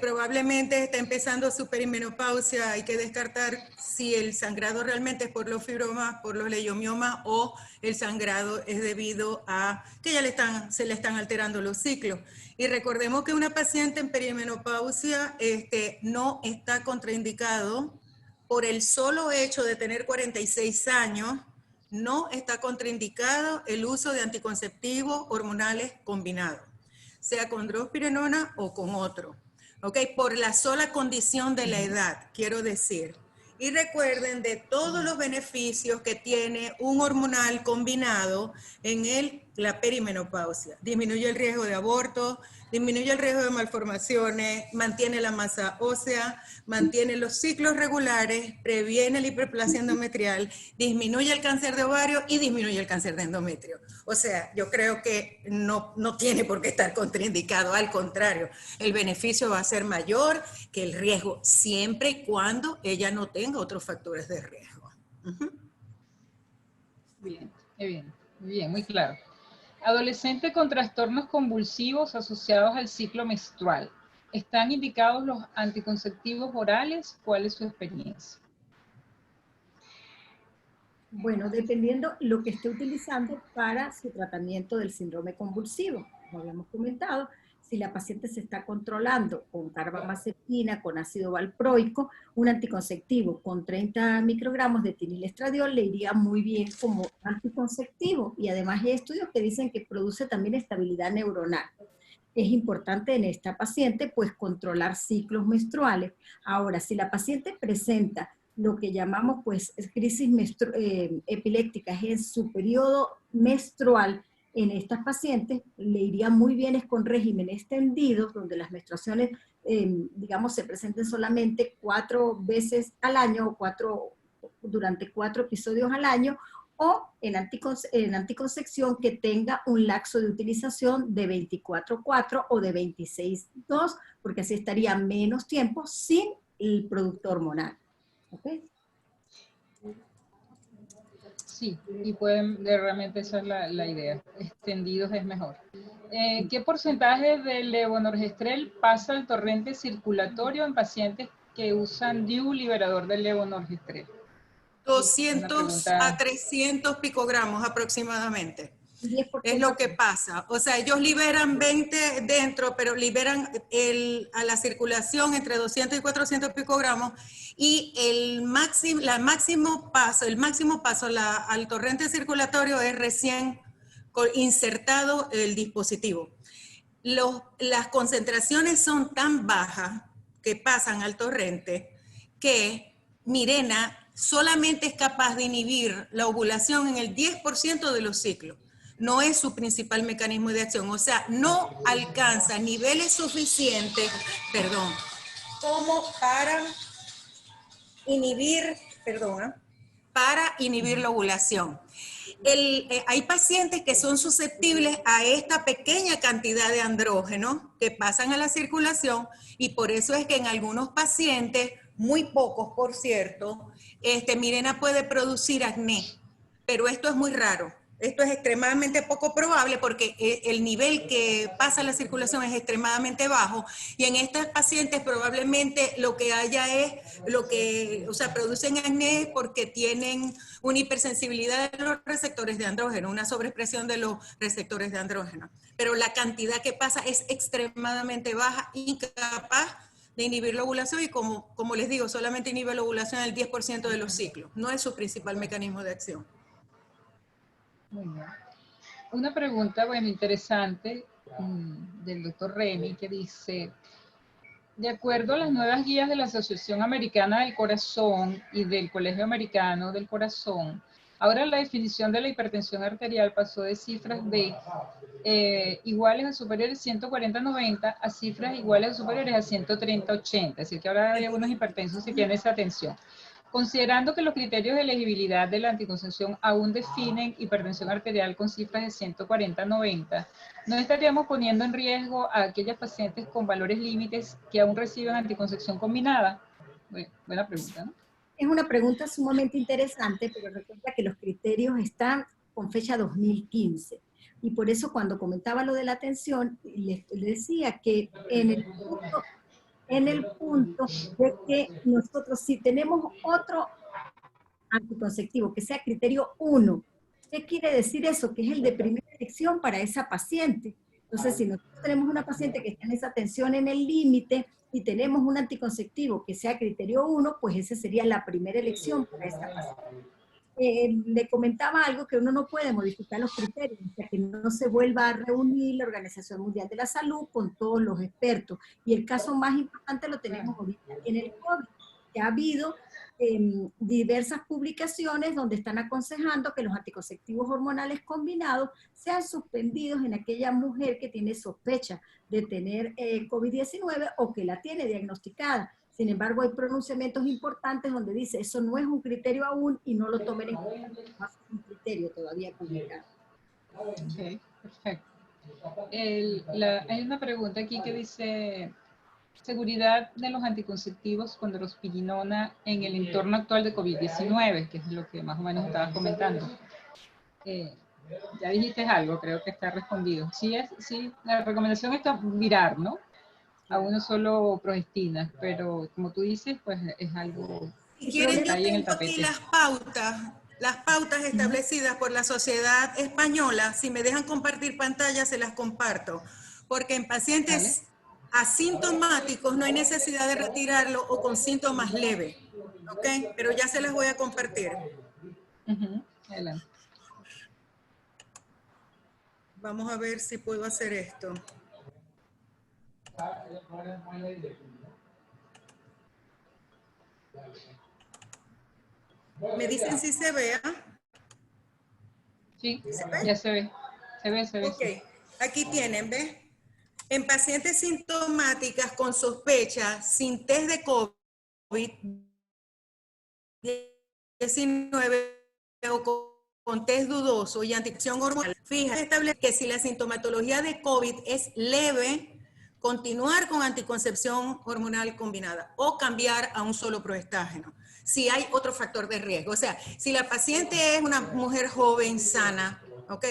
probablemente está empezando su perimenopausia. Hay que descartar si el sangrado realmente es por los fibromas, por los leiomiomas, o el sangrado es debido a que ya se le están alterando los ciclos. Y recordemos que una paciente en perimenopausia no está contraindicado por el solo hecho de tener 46 años. No está contraindicado el uso de anticonceptivos hormonales combinados, sea con drospirenona o con otro. ¿Ok? Por la sola condición de la edad, quiero decir. Y recuerden de todos los beneficios que tiene un hormonal combinado en la perimenopausia. Disminuye el riesgo de aborto, disminuye el riesgo de malformaciones, mantiene la masa ósea, mantiene los ciclos regulares, previene la hiperplasia endometrial, disminuye el cáncer de ovario y disminuye el cáncer de endometrio. O sea, yo creo que no tiene por qué estar contraindicado, al contrario, el beneficio va a ser mayor que el riesgo, siempre y cuando ella no tenga otros factores de riesgo. Bien, muy claro. Adolescente con trastornos convulsivos asociados al ciclo menstrual. ¿Están indicados los anticonceptivos orales? ¿Cuál es su experiencia? Bueno, dependiendo lo que esté utilizando para su tratamiento del síndrome convulsivo. Como habíamos comentado, si la paciente se está controlando con carbamazepina, con ácido valproico, un anticonceptivo con 30 microgramos de etinilestradiol le iría muy bien como anticonceptivo. Y además hay estudios que dicen que produce también estabilidad neuronal. Es importante en esta paciente pues controlar ciclos menstruales. Ahora, si la paciente presenta lo que llamamos pues crisis epilépticas en su periodo menstrual, en estas pacientes le iría muy bien es con régimen extendido, donde las menstruaciones, digamos, se presenten solamente 4 veces al año o durante 4 episodios al año, o en anticoncepción que tenga un lapso de utilización de 24/4 o de 26/2, porque así estaría menos tiempo sin el producto hormonal. ¿Okay? Sí, y realmente esa es la idea. Extendidos es mejor. ¿Qué porcentaje de levonorgestrel pasa al torrente circulatorio en pacientes que usan DIU liberador del levonorgestrel? 200 a 300 picogramos aproximadamente. Es lo que pasa. O sea, ellos liberan 20 dentro, pero liberan a la circulación entre 200 y 400 picogramos. Y el máximo paso al torrente circulatorio es recién insertado el dispositivo. Las concentraciones son tan bajas que pasan al torrente que Mirena solamente es capaz de inhibir la ovulación en el 10% de los ciclos. No es su principal mecanismo de acción, o sea, no alcanza niveles suficientes, como para inhibir, para inhibir la ovulación. Hay pacientes que son susceptibles a esta pequeña cantidad de andrógenos que pasan a la circulación y por eso es que en algunos pacientes, muy pocos por cierto, Mirena puede producir acné, pero esto es muy raro. Esto es extremadamente poco probable porque el nivel que pasa a la circulación es extremadamente bajo y en estas pacientes probablemente lo que haya es producen acné porque tienen una hipersensibilidad de los receptores de andrógeno, una sobreexpresión de los receptores de andrógeno. Pero la cantidad que pasa es extremadamente baja, incapaz de inhibir la ovulación y como les digo, solamente inhibe la ovulación en el 10% de los ciclos. No es su principal mecanismo de acción. Muy bien. Una pregunta, interesante del doctor Remy que dice, de acuerdo a las nuevas guías de la Asociación Americana del Corazón y del Colegio Americano del Corazón, ahora la definición de la hipertensión arterial pasó de cifras de iguales o superiores a 140-90 a cifras iguales o superiores a 130-80, es decir que ahora hay algunos hipertensos que tienen esa atención. Considerando que los criterios de elegibilidad de la anticoncepción aún definen hipertensión arterial con cifras de 140-90, ¿no estaríamos poniendo en riesgo a aquellas pacientes con valores límites que aún reciben anticoncepción combinada? Buena pregunta, ¿no? Es una pregunta sumamente interesante, pero recuerda que los criterios están con fecha 2015. Y por eso cuando comentaba lo de la atención, les decía que en el punto de que nosotros si tenemos otro anticonceptivo que sea criterio 1, ¿qué quiere decir eso? Que es el de primera elección para esa paciente. Entonces, si nosotros tenemos una paciente que está en esa tensión en el límite y tenemos un anticonceptivo que sea criterio 1, pues esa sería la primera elección para esa paciente. Le comentaba algo que uno no puede modificar los criterios, hasta que no se vuelva a reunir la Organización Mundial de la Salud con todos los expertos. Y el caso más importante lo tenemos ahorita en el COVID, que ha habido diversas publicaciones donde están aconsejando que los anticonceptivos hormonales combinados sean suspendidos en aquella mujer que tiene sospecha de tener COVID-19 o que la tiene diagnosticada. Sin embargo, hay pronunciamientos importantes donde dice eso no es un criterio aún y no lo tomen en cuenta, no es un criterio todavía publicado. Ok, perfecto. Hay una pregunta aquí que dice, seguridad de los anticonceptivos con drospirinona en el entorno actual de COVID-19, que es lo que más o menos estabas comentando. Ya dijiste algo, creo que está respondido. Sí, la recomendación está mirar, ¿no? A uno solo progestina, pero como tú dices, pues es algo si quieren, que está ahí en el tengo aquí tapete. las pautas establecidas por la Sociedad Española. Si me dejan compartir pantalla, se las comparto. Porque en pacientes asintomáticos no hay necesidad de retirarlo o con síntomas leves. ¿Ok? Pero ya se las voy a compartir. Adelante. Vamos a ver si puedo hacer esto. ¿Me dicen si se ve? Sí, ¿Se ve? ya se ve. Se ve. Ok, aquí tienen, ¿ves? En pacientes sintomáticas con sospecha, sin test de COVID-19 o con test dudoso y anticoncepción hormonal, fíjate, establece que si la sintomatología de COVID es leve, continuar con anticoncepción hormonal combinada o cambiar a un solo proestágeno. Si hay otro factor de riesgo, o sea, si la paciente es una mujer joven, sana, ¿ok?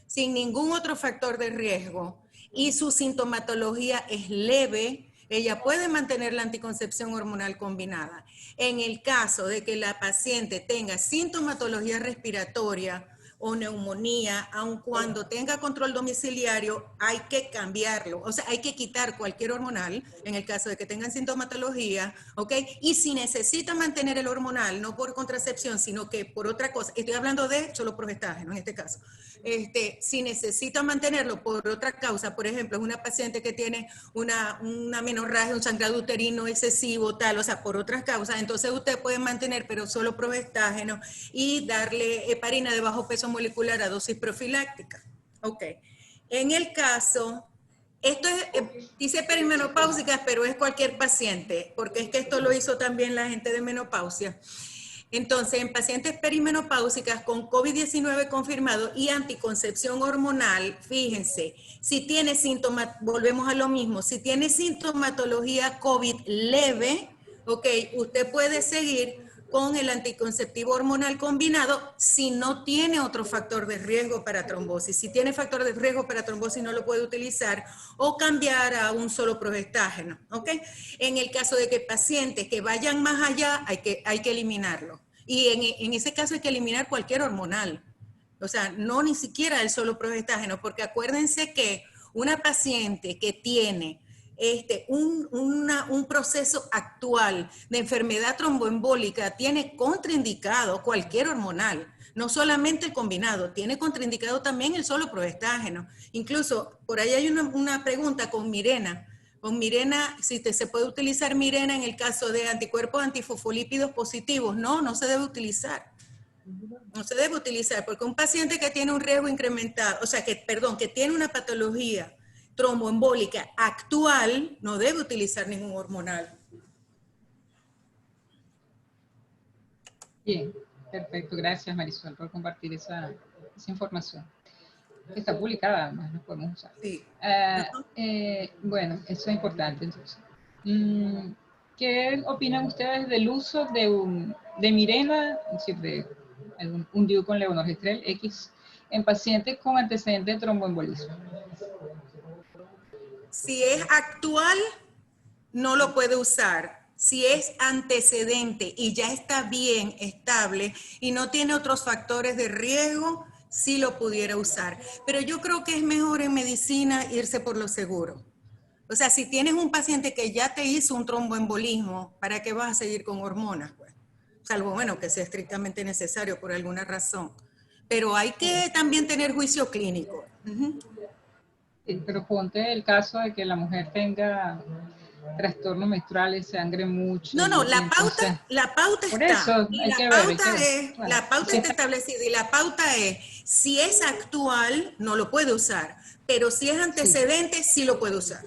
Sin ningún otro factor de riesgo y su sintomatología es leve, ella puede mantener la anticoncepción hormonal combinada. En el caso de que la paciente tenga sintomatología respiratoria o neumonía, aun cuando tenga control domiciliario, hay que cambiarlo. O sea, hay que quitar cualquier hormonal en el caso de que tengan sintomatología, ¿ok? Y si necesita mantener el hormonal, no por contracepción, sino que por otra cosa, estoy hablando de solo progestágeno en este caso. Si necesita mantenerlo por otra causa, por ejemplo, es una paciente que tiene una menorragia, un sangrado uterino excesivo, tal, o sea, por otras causas, entonces usted puede mantener, pero solo progestágeno y darle heparina de bajo peso molecular a dosis profiláctica. Ok. En el caso, esto es, dice perimenopáusicas, pero es cualquier paciente, porque es que esto lo hizo también la gente de menopausia. Entonces, en pacientes perimenopáusicas con COVID-19 confirmado y anticoncepción hormonal, fíjense, si tiene síntomas, volvemos a lo mismo, si tiene sintomatología COVID leve, ok, usted puede seguir con el anticonceptivo hormonal combinado si no tiene otro factor de riesgo para trombosis. Si tiene factor de riesgo para trombosis no lo puede utilizar o cambiar a un solo progestágeno, ¿ok? En el caso de que pacientes que vayan más allá hay que eliminarlo. Y en ese caso hay que eliminar cualquier hormonal. O sea, no ni siquiera el solo progestágeno, porque acuérdense que una paciente que tiene un proceso actual de enfermedad tromboembólica tiene contraindicado cualquier hormonal, no solamente el combinado, tiene contraindicado también el solo progestágeno. Incluso por ahí hay una pregunta con Mirena. Con Mirena, si se puede utilizar Mirena en el caso de anticuerpos antifosfolípidos positivos. No, no se debe utilizar. No se debe utilizar porque un paciente que tiene un riesgo incrementado, o sea, que tiene una patología tromboembólica actual, no debe utilizar ningún hormonal. Bien, perfecto. Gracias, Marisol, por compartir esa información. Está publicada, además, lo podemos usar. Sí. Bueno, eso es importante, entonces. ¿Qué opinan ustedes del uso de Mirena, es decir, de un DIU con levonorgestrel X, en pacientes con antecedentes de tromboembolismo? Si es actual, no lo puede usar. Si es antecedente y ya está bien estable y no tiene otros factores de riesgo, sí lo pudiera usar. Pero yo creo que es mejor en medicina irse por lo seguro. O sea, si tienes un paciente que ya te hizo un tromboembolismo, ¿para qué vas a seguir con hormonas? Pues? Salvo, bueno, que sea estrictamente necesario por alguna razón. Pero hay que también tener juicio clínico. Sí, pero ponte el caso de que la mujer tenga trastornos menstruales, sangre mucho. No, la pauta por está. eso Y hay la que pauta ver. la pauta está establecida y la pauta es, si es actual, no lo puede usar, pero si es antecedente, sí lo puede usar.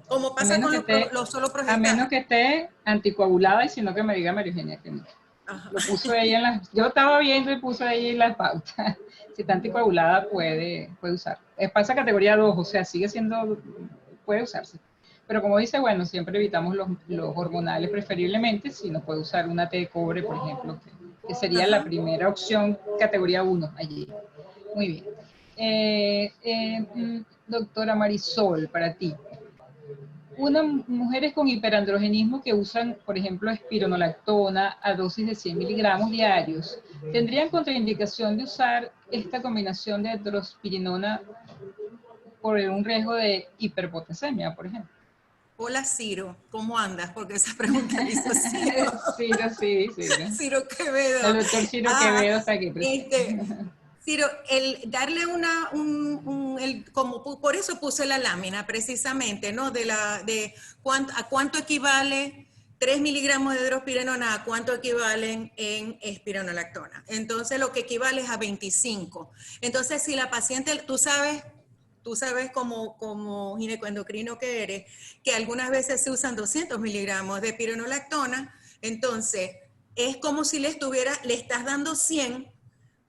Como pasa con los solo progestágenos. A menos que esté anticoagulada y si no que me diga María Eugenia que no. Ajá. Lo puso ella yo estaba viendo y puso ella en las pautas. Si está anticoagulada puede usar. Pasa categoría 2, o sea, puede usarse. Pero como dice, bueno, siempre evitamos los hormonales preferiblemente, si no puede usar una T de cobre, por ejemplo, que sería la primera opción, categoría 1 allí. Muy bien. Doctora Marisol, para ti. Mujeres con hiperandrogenismo que usan, por ejemplo, espironolactona a dosis de 100 miligramos diarios, ¿tendrían contraindicación de usar esta combinación de drospirinona por un riesgo de hiperpotesemia, por ejemplo? Hola, Ciro, ¿cómo andas? Porque esa pregunta la hizo Ciro. Ciro. Ciro Quevedo. El doctor Ciro Quevedo está aquí. Ciro, el darle como por eso puse la lámina precisamente, ¿no? A cuánto equivale 3 miligramos de drospirenona, a cuánto equivalen en espironolactona. Entonces, lo que equivale es a 25. Entonces, si la paciente, tú sabes como ginecoendocrino que eres, que algunas veces se usan 200 miligramos de espironolactona, entonces, es como si le estás dando 100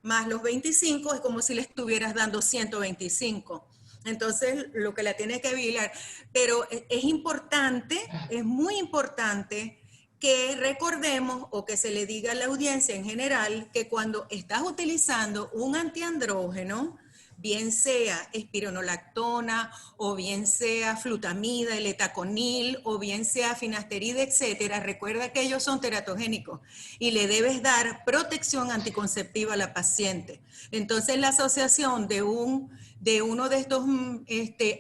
más los 25, es como si le estuvieras dando 125. Entonces, lo que la tienes que vigilar. Pero es importante, es muy importante que recordemos o que se le diga a la audiencia en general que cuando estás utilizando un antiandrógeno, bien sea espironolactona, o bien sea flutamida, el etaconil, o bien sea finasterida, etcétera, recuerda que ellos son teratogénicos y le debes dar protección anticonceptiva a la paciente. Entonces, la asociación de uno de estos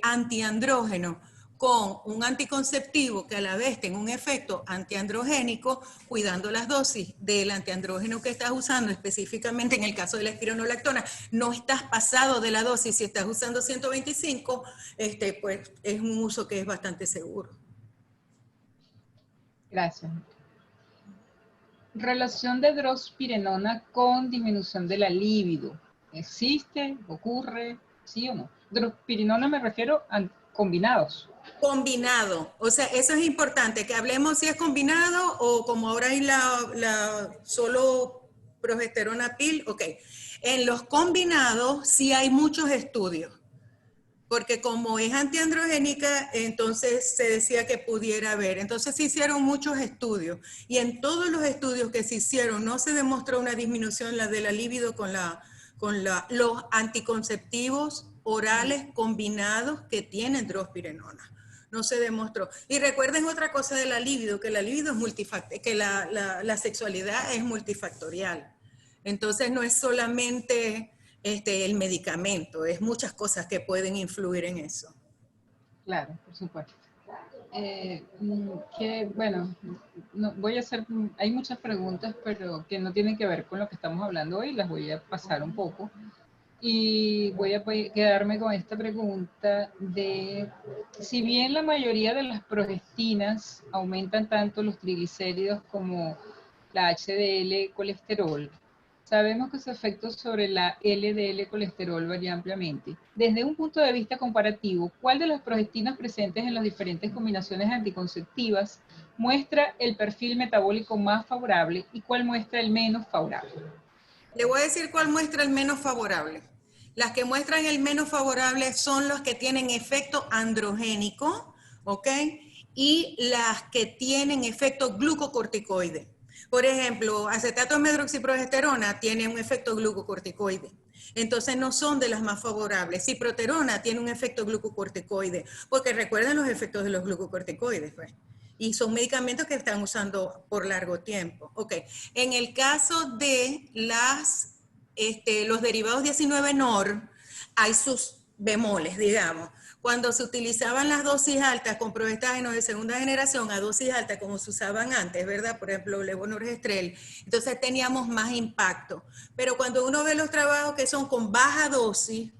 antiandrógenos con un anticonceptivo que a la vez tenga un efecto antiandrogénico, cuidando las dosis del antiandrógeno que estás usando, específicamente en el caso de la espironolactona, no estás pasado de la dosis. Si estás usando 125, pues es un uso que es bastante seguro. Gracias. Relación de drospirenona con disminución de la libido. ¿Existe? ¿Ocurre? ¿Sí o no? Drospirenona me refiero a combinados. Combinado, o sea, eso es importante, que hablemos si es combinado o como ahora hay la solo progesterona pill, ok. En los combinados sí hay muchos estudios, porque como es antiandrogénica, entonces se decía que pudiera haber. Entonces se hicieron muchos estudios y en todos los estudios que se hicieron no se demostró una disminución de la libido con los anticonceptivos orales combinados que tienen drospirenona. No se demostró. Y recuerden otra cosa de la libido, que la libido es multifactorial, que la sexualidad es multifactorial. Entonces no es solamente el medicamento, es muchas cosas que pueden influir en eso. Claro, por supuesto. Bueno, no, voy a hacer, hay muchas preguntas, pero que no tienen que ver con lo que estamos hablando hoy, las voy a pasar un poco. Y voy a quedarme con esta pregunta de, si bien la mayoría de las progestinas aumentan tanto los triglicéridos como la HDL colesterol, sabemos que su efecto sobre la LDL colesterol varía ampliamente. Desde un punto de vista comparativo, ¿cuál de las progestinas presentes en las diferentes combinaciones anticonceptivas muestra el perfil metabólico más favorable y cuál muestra el menos favorable? Le voy a decir cuál muestra el menos favorable. Las que muestran el menos favorable son las que tienen efecto androgénico, ¿ok? Y las que tienen efecto glucocorticoide. Por ejemplo, acetato de medroxiprogesterona tiene un efecto glucocorticoide. Entonces no son de las más favorables. Ciproterona tiene un efecto glucocorticoide, porque recuerden los efectos de los glucocorticoides, pues. Y son medicamentos que están usando por largo tiempo. Ok, en el caso de los derivados 19-NOR, hay sus bemoles, digamos. Cuando se utilizaban las dosis altas con progestágenos de segunda generación a dosis altas como se usaban antes, ¿verdad? Por ejemplo, levonorgestrel, entonces teníamos más impacto. Pero cuando uno ve los trabajos que son con baja dosis,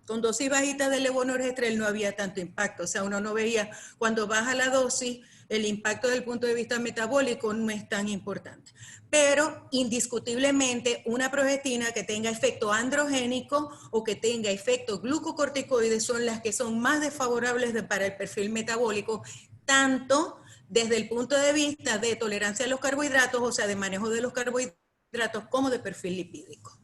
con dosis bajitas de levonorgestrel no había tanto impacto. O sea, uno no veía cuando baja la dosis, el impacto desde el punto de vista metabólico no es tan importante. Pero indiscutiblemente una progestina que tenga efecto androgénico o que tenga efecto glucocorticoide son las que son más desfavorables para el perfil metabólico, tanto desde el punto de vista de tolerancia a los carbohidratos, o sea, de manejo de los carbohidratos, como de perfil lipídico.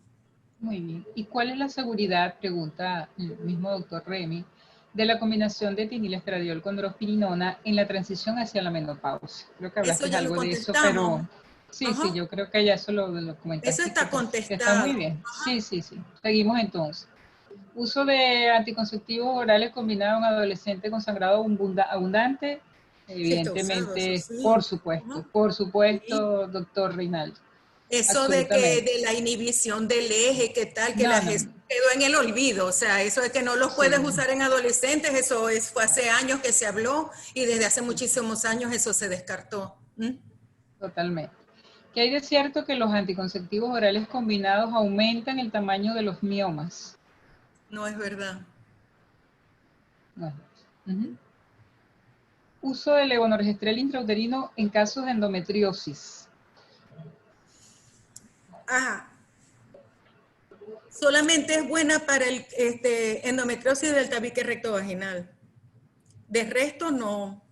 Muy bien. ¿Y cuál es la seguridad, pregunta el mismo doctor Remy, de la combinación de etinilestradiol con drospirenona en la transición hacia la menopausia? Creo que hablaste algo de eso, pero sí, ajá, sí, yo creo que ya eso lo comentaste. Eso está contestado. Está muy bien. Ajá. Sí, sí, sí. Seguimos entonces. Uso de anticonceptivos orales combinado en adolescente con sangrado abundante, evidentemente, sí, sí. Por supuesto, sí, doctor Reinaldo. Eso de que de la inhibición del eje, que tal, que quedó en el olvido, o sea, eso de que no los puedes usar en adolescentes, eso fue hace años que se habló y desde hace muchísimos años eso se descartó. Totalmente. ¿Qué hay de cierto que los anticonceptivos orales combinados aumentan el tamaño de los miomas? No es verdad. No. Uso de levonorgestrel intrauterino en casos de endometriosis. Ajá. Solamente es buena para el endometriosis del tabique rectovaginal. De resto no,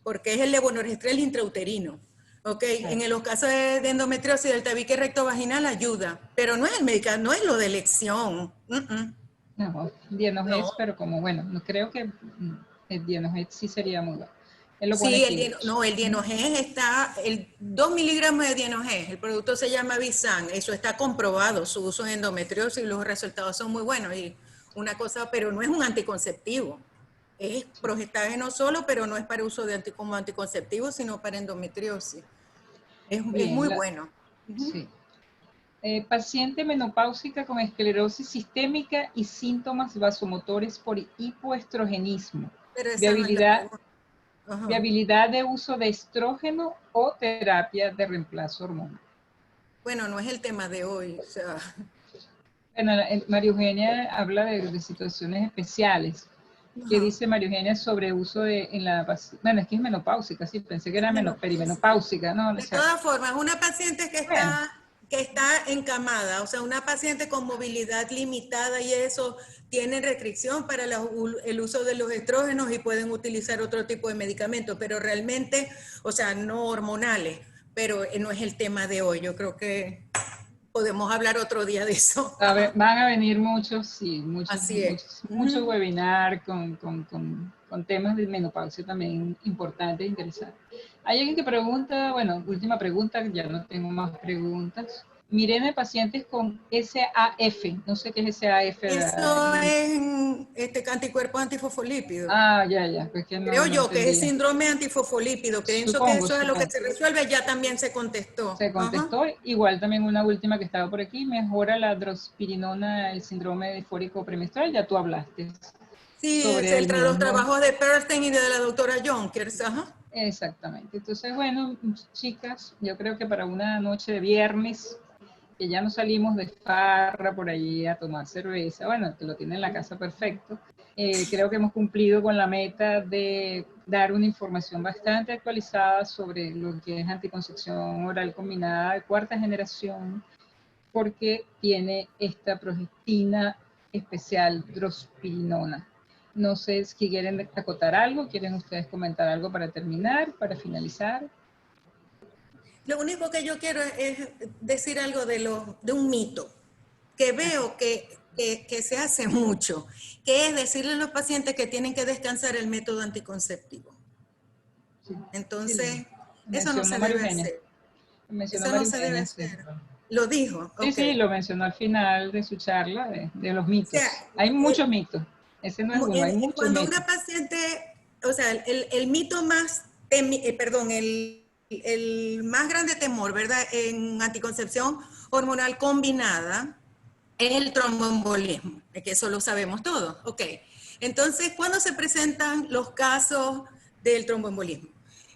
porque es el levonorgestrel intrauterino. Okay. Sí. En los casos de endometriosis del tabique rectovaginal ayuda, pero no es el medicamento, no es lo de elección. No, Dienojet, no. Pero como bueno, no creo que el Dienojet sí sería muy bueno. Él lo pone Sí, aquí. el dienogés está, el 2 miligramos de dienogés, el producto se llama Visan, eso está comprobado, su uso en endometriosis y los resultados son muy buenos. Y una cosa, pero no es un anticonceptivo, es progestágeno solo, pero no es para uso como anticonceptivo, sino para endometriosis. Es Bien, muy bueno. Sí. Paciente menopáusica con esclerosis sistémica y síntomas vasomotores por hipoestrogenismo. Pero esa no es la pregunta. Ajá. Viabilidad de uso de estrógeno o terapia de reemplazo hormonal. Bueno, no es el tema de hoy. O sea. Bueno, María Eugenia habla de situaciones especiales. ¿Qué dice María Eugenia sobre uso bueno, es que es menopáusica, sí, pensé que era perimenopáusica, ¿no? De todas formas, una paciente que está encamada, o sea, una paciente con movilidad limitada y eso, tiene restricción para el uso de los estrógenos y pueden utilizar otro tipo de medicamentos, pero realmente, o sea, no hormonales, pero no es el tema de hoy. Yo creo que podemos hablar otro día de eso. Van a venir muchos Muchos webinars con temas de menopausia también importantes e interesantes. Hay alguien que pregunta, bueno, última pregunta, ya no tengo más preguntas. Mirena de pacientes con SAF, no sé qué es SAF. Eso es anticuerpos antifosfolípidos. Ya. Pues que Creo yo que es síndrome antifosfolípido. Pienso que eso es a lo que se resuelve, ya también se contestó. Se contestó. Igual también una última que estaba por aquí, mejora la drospirinona, el síndrome disfórico premenstrual, ya tú hablaste. Sí, los trabajos de Perstein y de la doctora Jonkers. Exactamente. Entonces, bueno, chicas, yo creo que para una noche de viernes, que ya no salimos de farra por allí a tomar cerveza, bueno, que lo tiene en la casa perfecto, creo que hemos cumplido con la meta de dar una información bastante actualizada sobre lo que es anticoncepción oral combinada de cuarta generación, porque tiene esta progestina especial drospirinona. No sé si quieren acotar algo, quieren ustedes comentar algo para terminar, para finalizar. Lo único que yo quiero es decir algo de un mito que veo que se hace mucho, que es decirle a los pacientes que tienen que descansar el método anticonceptivo. Entonces, eso no se debe hacer. Eso no se debe hacer. Lo dijo. Sí, lo mencionó al final de su charla de los mitos. Hay muchos mitos. Ese no es uno, hay muchos cuando mitos. Una paciente, o sea, el mito más, el más grande temor, ¿verdad? En anticoncepción hormonal combinada es el tromboembolismo, que eso lo sabemos todos. Ok. Entonces, ¿cuándo se presentan los casos del tromboembolismo?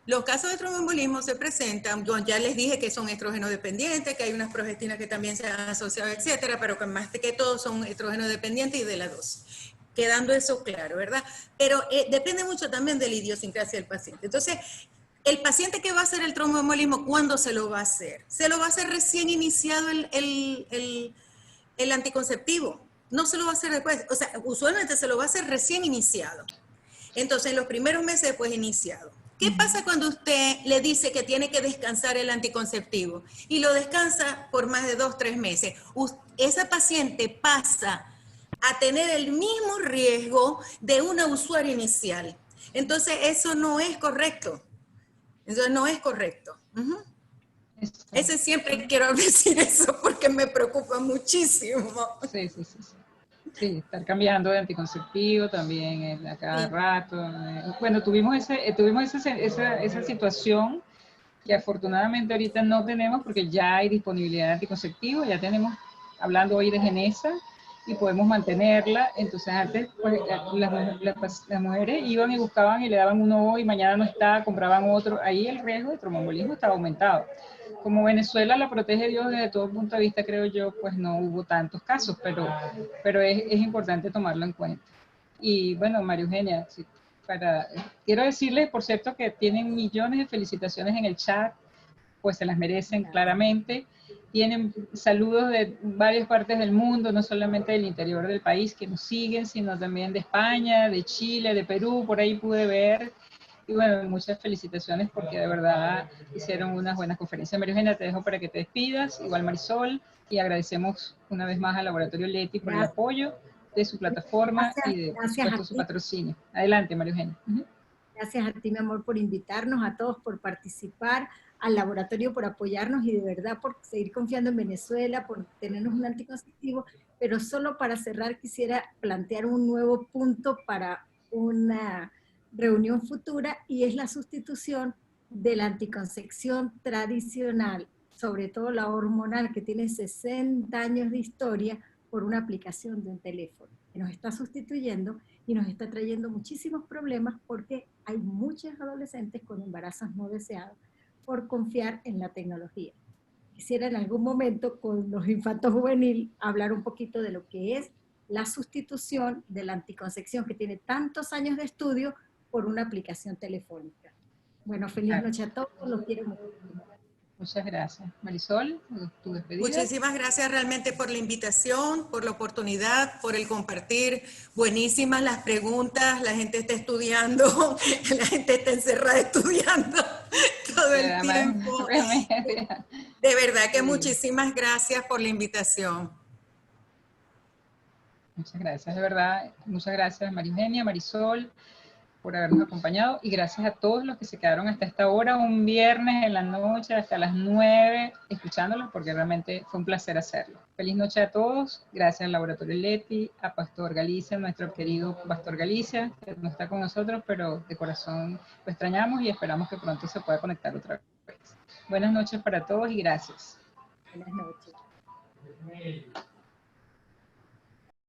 Los casos de tromboembolismo se presentan, yo ya les dije que son estrógeno dependientes, que hay unas progestinas que también se han asociado, etcétera, pero que más que todo son estrógeno dependientes y de la dosis. Quedando eso claro, ¿verdad? Pero depende mucho también de la idiosincrasia del paciente. Entonces, el paciente que va a hacer el tromboembolismo, ¿cuándo se lo va a hacer? Se lo va a hacer recién iniciado el anticonceptivo. No se lo va a hacer después. O sea, usualmente se lo va a hacer recién iniciado. Entonces, en los primeros meses después iniciado. ¿Qué pasa cuando usted le dice que tiene que descansar el anticonceptivo y lo descansa por más de 2 o 3 meses? Esa paciente pasa a tener el mismo riesgo de una usuaria inicial. Entonces, eso no es correcto. Eso no es correcto. Ese siempre quiero decir eso porque me preocupa muchísimo. Sí, estar cambiando de anticonceptivo también a cada rato. Bueno, tuvimos esa situación que afortunadamente ahorita no tenemos porque ya hay disponibilidad de anticonceptivo, ya tenemos, hablando hoy de Genesa, y podemos mantenerla. Entonces antes pues, las mujeres iban y buscaban y le daban uno hoy, mañana no está, compraban otro. Ahí el riesgo de tromboembolismo estaba aumentado. Como Venezuela la protege Dios desde todo punto de vista, creo yo, pues no hubo tantos casos, pero es importante tomarlo en cuenta. Y bueno, María Eugenia, sí, quiero decirles, por cierto, que tienen millones de felicitaciones en el chat, pues se las merecen claramente. Tienen saludos de varias partes del mundo, no solamente del interior del país que nos siguen, sino también de España, de Chile, de Perú, por ahí pude ver. Y bueno, muchas felicitaciones porque de verdad hicieron unas buenas conferencias. María Eugenia, te dejo para que te despidas, igual Marisol, y agradecemos una vez más al Laboratorio Leti por el apoyo de su plataforma y de su patrocinio. Adelante, María Eugenia. Gracias a ti, mi amor, por invitarnos, a todos por participar, al laboratorio por apoyarnos y de verdad por seguir confiando en Venezuela, por tenernos un anticonceptivo. Pero solo para cerrar quisiera plantear un nuevo punto para una reunión futura, y es la sustitución de la anticoncepción tradicional, sobre todo la hormonal, que tiene 60 años de historia, por una aplicación de un teléfono, que nos está sustituyendo y nos está trayendo muchísimos problemas porque hay muchos adolescentes con embarazos no deseados por confiar en la tecnología. Quisiera en algún momento con los infantos juveniles hablar un poquito de lo que es la sustitución de la anticoncepción, que tiene tantos años de estudio, por una aplicación telefónica. Bueno, feliz noche a todos, los quiero mucho. Muchas gracias. Marisol, tu despedida. Muchísimas gracias realmente por la invitación, por la oportunidad, por el compartir. Buenísimas las preguntas, la gente está estudiando, la gente está encerrada estudiando todo el tiempo. De verdad que muchísimas gracias por la invitación. Muchas gracias, de verdad. Muchas gracias, María Eugenia, Marisol, por habernos acompañado, y gracias a todos los que se quedaron hasta esta hora, un viernes en la noche, hasta las 9, escuchándolos, porque realmente fue un placer hacerlo. Feliz noche a todos, gracias al Laboratorio Leti, a Pastor Galicia, nuestro querido Pastor Galicia, que no está con nosotros, pero de corazón lo extrañamos y esperamos que pronto se pueda conectar otra vez. Buenas noches para todos y gracias. Buenas noches.